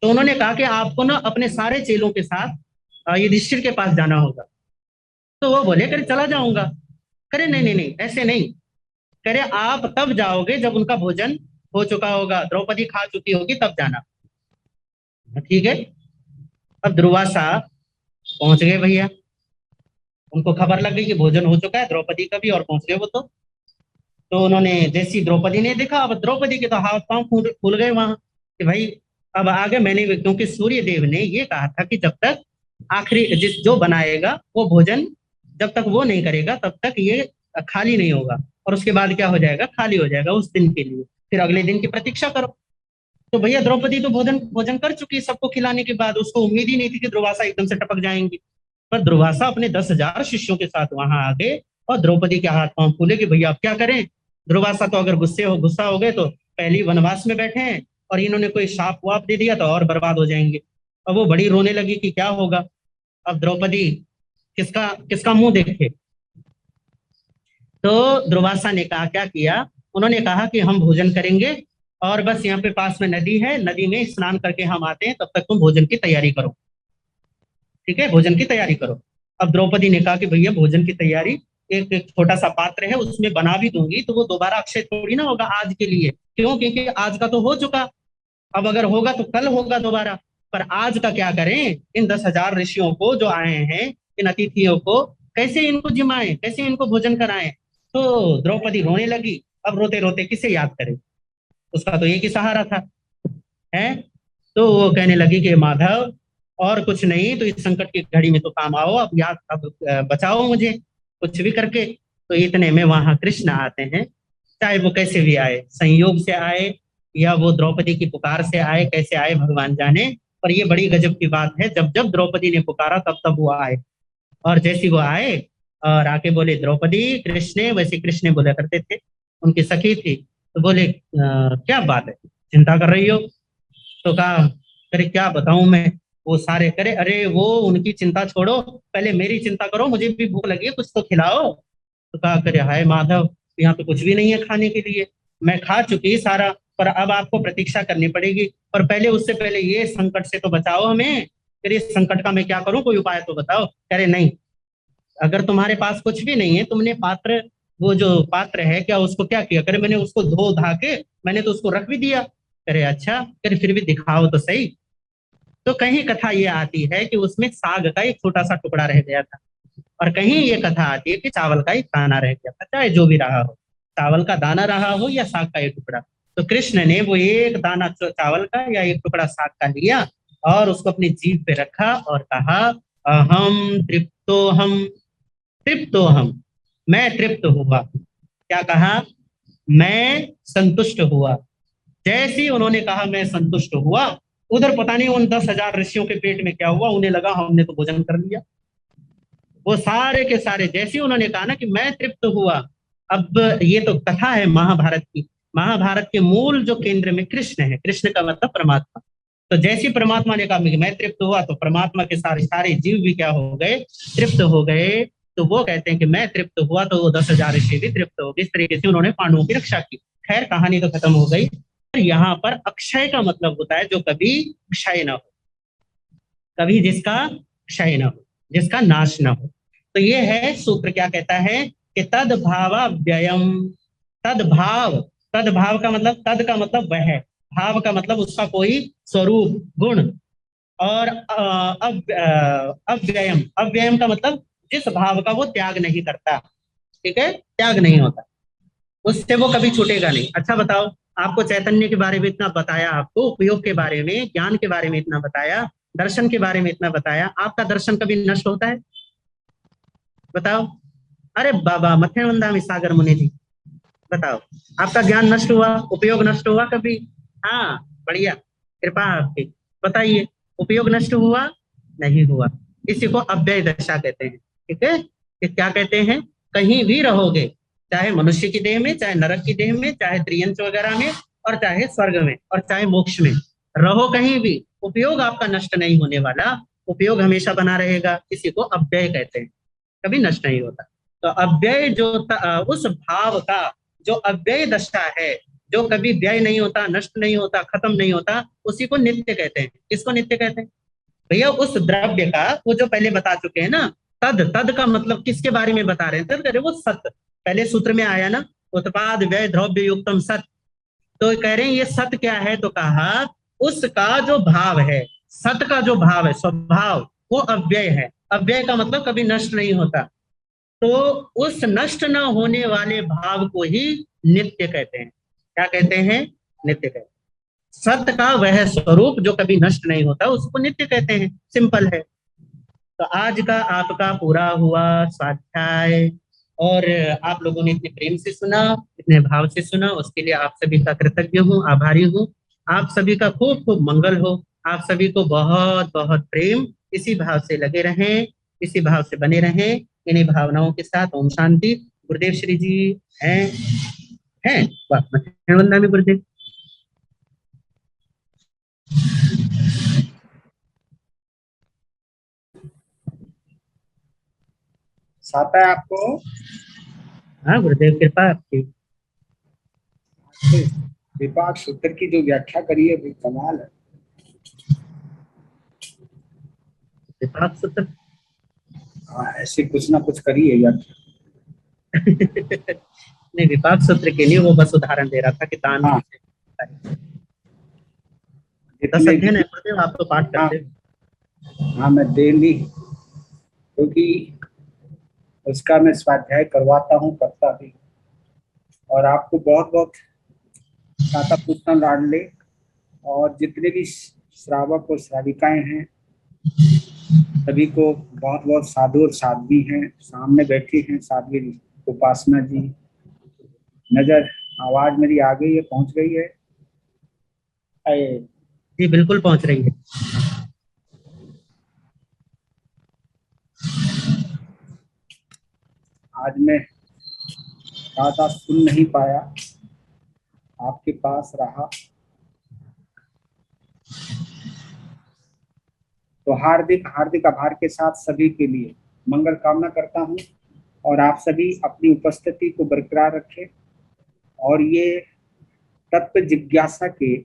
तो उन्होंने कहा कि आपको ना अपने सारे चेलों के साथ युधिष्ठिर के पास जाना होगा। तो वो बोले करे चला जाऊंगा। करे नहीं नहीं नहीं, ऐसे नहीं। करे आप तब जाओगे जब उनका भोजन हो चुका होगा, द्रौपदी खा चुकी होगी, तब जाना। ठीक है। अब दुर्वासा पहुंच गए भैया, उनको खबर लग गई कि भोजन हो चुका है द्रौपदी का भी, और पहुंच गए वो। तो उन्होंने जैसी द्रौपदी ने देखा, अब द्रौपदी के तो हाथ पांव फूल फूल गए वहां कि भाई अब आगे मैंने, क्योंकि सूर्य देव ने ये कहा था कि जब तक आखिरी जिस जो बनाएगा वो भोजन जब तक वो नहीं करेगा तब तक ये खाली नहीं होगा, और उसके बाद क्या हो जाएगा, खाली हो जाएगा उस दिन के लिए, फिर अगले दिन की प्रतीक्षा करो। तो भैया द्रौपदी तो भोजन भोजन कर चुकी, सबको खिलाने के बाद उसको उम्मीद ही नहीं थी कि दुर्वासा एकदम से टपक जाएंगी। पर दुर्वासा अपने 10,000 शिष्यों के साथ वहां आ गए, और द्रौपदी के हाथ पांव फूले कि भैया अब क्या करें। दुर्वासा तो अगर गुस्सा हो गए तो पहली वनवास में बैठे हैं, और इन्होंने कोई शाप वाप दे दिया तो और बर्बाद हो जाएंगे। अब वो बड़ी रोने लगी कि क्या होगा। अब द्रौपदी किसका किसका मुंह देखे। तो दुर्वासा ने कहा, क्या किया, उन्होंने कहा कि हम भोजन करेंगे, और बस यहाँ पे पास में नदी है, नदी में स्नान करके हम आते हैं, तब तक तुम भोजन की तैयारी करो। ठीक है, भोजन की तैयारी करो। अब द्रौपदी ने कहा कि भैया भोजन की तैयारी, एक छोटा सा पात्र है उसमें बना भी दूंगी, तो वो दोबारा अक्षय थोड़ी ना होगा आज के लिए, क्यों, क्योंकि आज का तो हो चुका। अब अगर होगा तो कल होगा दोबारा। पर आज का क्या करें, इन 10,000 ऋषियों को जो आए हैं, इन अतिथियों को कैसे इनको जिमाएं, कैसे इनको भोजन कराएं। तो द्रौपदी रोने लगी। अब रोते रोते किसे याद करे, उसका तो एक ही सहारा था, है। तो वो कहने लगी कि माधव, और कुछ नहीं तो इस संकट की घड़ी में तो काम आओ, अब याद, अब बचाओ मुझे कुछ भी करके। तो इतने में वहां कृष्ण आते हैं, चाहे वो कैसे भी आए, संयोग से आए या वो द्रौपदी की पुकार से आए, कैसे आए भगवान जाने। पर ये बड़ी गजब की बात है, जब जब द्रौपदी ने पुकारा तब तब वो आए। और जैसे वो आए और आके बोले द्रौपदी कृष्ण, वैसे कृष्ण बोला करते थे, उनकी सखी थी। तो बोले क्या बात है, चिंता कर रही हो। तो कहा, अरे क्या बताऊं मैं। वो सारे करे, अरे वो उनकी चिंता छोड़ो, पहले मेरी चिंता करो, मुझे भी भूख लगी है, कुछ तो खिलाओ। तो कहा, करे हाय माधव, यहाँ पे कुछ भी नहीं है खाने के लिए, मैं खा चुकी सारा, पर अब आपको प्रतीक्षा करनी पड़ेगी। पर पहले, उससे पहले ये संकट से तो बचाओ हमें। फिर इस संकट का मैं क्या करूं, कोई उपाय तो बताओ। कह रहे नहीं, अगर तुम्हारे पास कुछ भी नहीं है, तुमने पात्र, वो जो पात्र है क्या, उसको क्या किया। करे मैंने उसको धो धा के, मैंने तो उसको रख भी दिया। करे अच्छा, करे फिर भी दिखाओ तो सही। तो कहीं कथा ये आती है कि उसमें साग का एक छोटा सा टुकड़ा रह गया था, और कहीं ये कथा आती है कि चावल का एक दाना रह गया था, चाहे जो भी रहा हो, चावल का दाना रहा हो या साग का एक टुकड़ा। तो कृष्ण ने वो एक दाना चावल का या एक टुकड़ा साग का लिया, और उसको अपनी जीभ पे रखा और कहा, अहम तृप्तो हम, तृप्तो हम, मैं तृप्त हुआ। क्या कहा, मैं संतुष्ट हुआ। जैसे ही उन्होंने कहा मैं संतुष्ट हुआ, उधर पता नहीं उन 10,000 ऋषियों के पेट में क्या हुआ, उन्हें लगा हमने तो भोजन कर लिया। वो सारे के सारे जैसे ही उन्होंने कहा ना कि मैं तृप्त हुआ। अब ये तो कथा है महाभारत की, महाभारत के मूल जो केंद्र में कृष्ण है, कृष्ण का मतलब परमात्मा। तो जैसे ही परमात्मा ने कहा कि मैं तृप्त हुआ, तो परमात्मा के सारे सारे जीव भी क्या हो गए, तृप्त हो गए। तो वो कहते हैं कि मैं तृप्त हुआ, तो वो 10,000 ऋषि भी तृप्त हो गए। इस तरीके से उन्होंने पांडवों की रक्षा की। खैर कहानी तो खत्म हो गई। यहाँ पर अक्षय का मतलब होता है जो कभी क्षय न हो, कभी जिसका क्षय न हो, जिसका नाश न हो। तो ये है सूत्र, क्या कहता है कि तद भावाव्ययम, तद भाव, तद भाव का मतलब, तद का मतलब वह, भाव का मतलब उसका कोई स्वरूप गुण, और अव्ययम, अव्ययम का मतलब जिस भाव का वो त्याग नहीं करता। ठीक है, त्याग नहीं होता, उससे वो कभी छूटेगा नहीं। अच्छा बताओ, आपको चैतन्य के बारे में इतना बताया, आपको उपयोग के बारे में, ज्ञान के बारे में इतना बताया, दर्शन के बारे में इतना बताया, आपका दर्शन कभी नष्ट होता है? बताओ। अरे बाबा मथेवंदामी सागर मुनि जी, बताओ। आपका ज्ञान नष्ट हुआ, उपयोग नष्ट हुआ कभी? हाँ, बढ़िया, कृपा आपकी। बताइए, उपयोग नष्ट हुआ? नहीं हुआ। इसी को अव्यय दशा कहते हैं। ठीक है, ये क्या कहते हैं? कहीं भी रहोगे, चाहे मनुष्य की देह में, चाहे नरक की देह में, चाहे त्रियंच वगैरह में, और चाहे स्वर्ग में, और चाहे मोक्ष में, रहो कहीं भी, उपयोग आपका नष्ट नहीं होने वाला। उपयोग हमेशा बना रहेगा। इसी को अव्यय कहते हैं, कभी नष्ट नहीं होता। तो अव्यय जो उस भाव का जो अव्यय दशा है, जो कभी व्यय नहीं होता, नष्ट नहीं होता, खत्म नहीं होता, उसी को नित्य कहते हैं। किसको नित्य कहते हैं? भैया उस द्रव्य का, वो जो पहले बता चुके हैं ना, तद तद का मतलब किसके बारे में बता रहे हैं? तद करे वो सत, पहले सूत्र में आया ना, उत्पाद व्यय द्रव्य युक्तम सत। तो कह रहे हैं ये सत क्या है? तो कहा उसका जो भाव है, सत का जो भाव है, स्वभाव, वो अव्यय है। अव्यय का मतलब कभी नष्ट नहीं होता। तो उस नष्ट न होने वाले भाव को ही नित्य कहते हैं। क्या कहते हैं? नित्य कहते हैं। सत्य का वह स्वरूप जो कभी नष्ट नहीं होता, उसको नित्य कहते हैं। सिंपल है। तो आज का आपका पूरा हुआ स्वाध्याय, और आप लोगों ने इतने प्रेम से सुना, इतने भाव से सुना, उसके लिए आप सभी का कृतज्ञ हूँ, आभारी हूँ। आप सभी का खूब खूब मंगल हो। आप सभी को बहुत बहुत प्रेम। इसी भाव से लगे रहें, इसी भाव से बने रहें, इन्हीं भावनाओं के साथ। ओम शांति। गुरुदेव श्री जी हैं? हैं? वाह, वंदना में गुरुदेव। आता है आपको? हाँ गुरुदेव, कृपा आपकी। विपाक सूत्र की जो व्याख्या करी है वो कमाल है। विपाक सूत्र? हाँ, ऐसे कुछ ना कुछ करी है व्याख्या। नहीं, विपाक सूत्र के लिए वो बस उदाहरण दे रहा था कि दान हाँ, कैसे। 10 जितने अध्ययन है भी। गुरुदेव, आप तो पाठ हाँ करते हो। हाँ, मैं डेली, क्योंकि उसका मैं स्वाध्याय करवाता हूँ, करता भी। और आपको बहुत बहुत दाता पुस्तक लाडले, और जितने भी श्रावक और श्राविकाएं हैं, सभी को बहुत बहुत साधु और साध्वी हैं। सामने बैठी हैं साध्वी उपासना जी। नजर, आवाज मेरी आ गई है, पहुंच गई है? जी बिल्कुल पहुंच रही है। आज मैं ज्यादा सुन नहीं पाया, आपके पास रहा। तो हार्दिक हार्दिक आभार के साथ सभी के लिए मंगल कामना करता हूं, और आप सभी अपनी उपस्थिति को बरकरार रखें, और ये तत्व जिज्ञासा के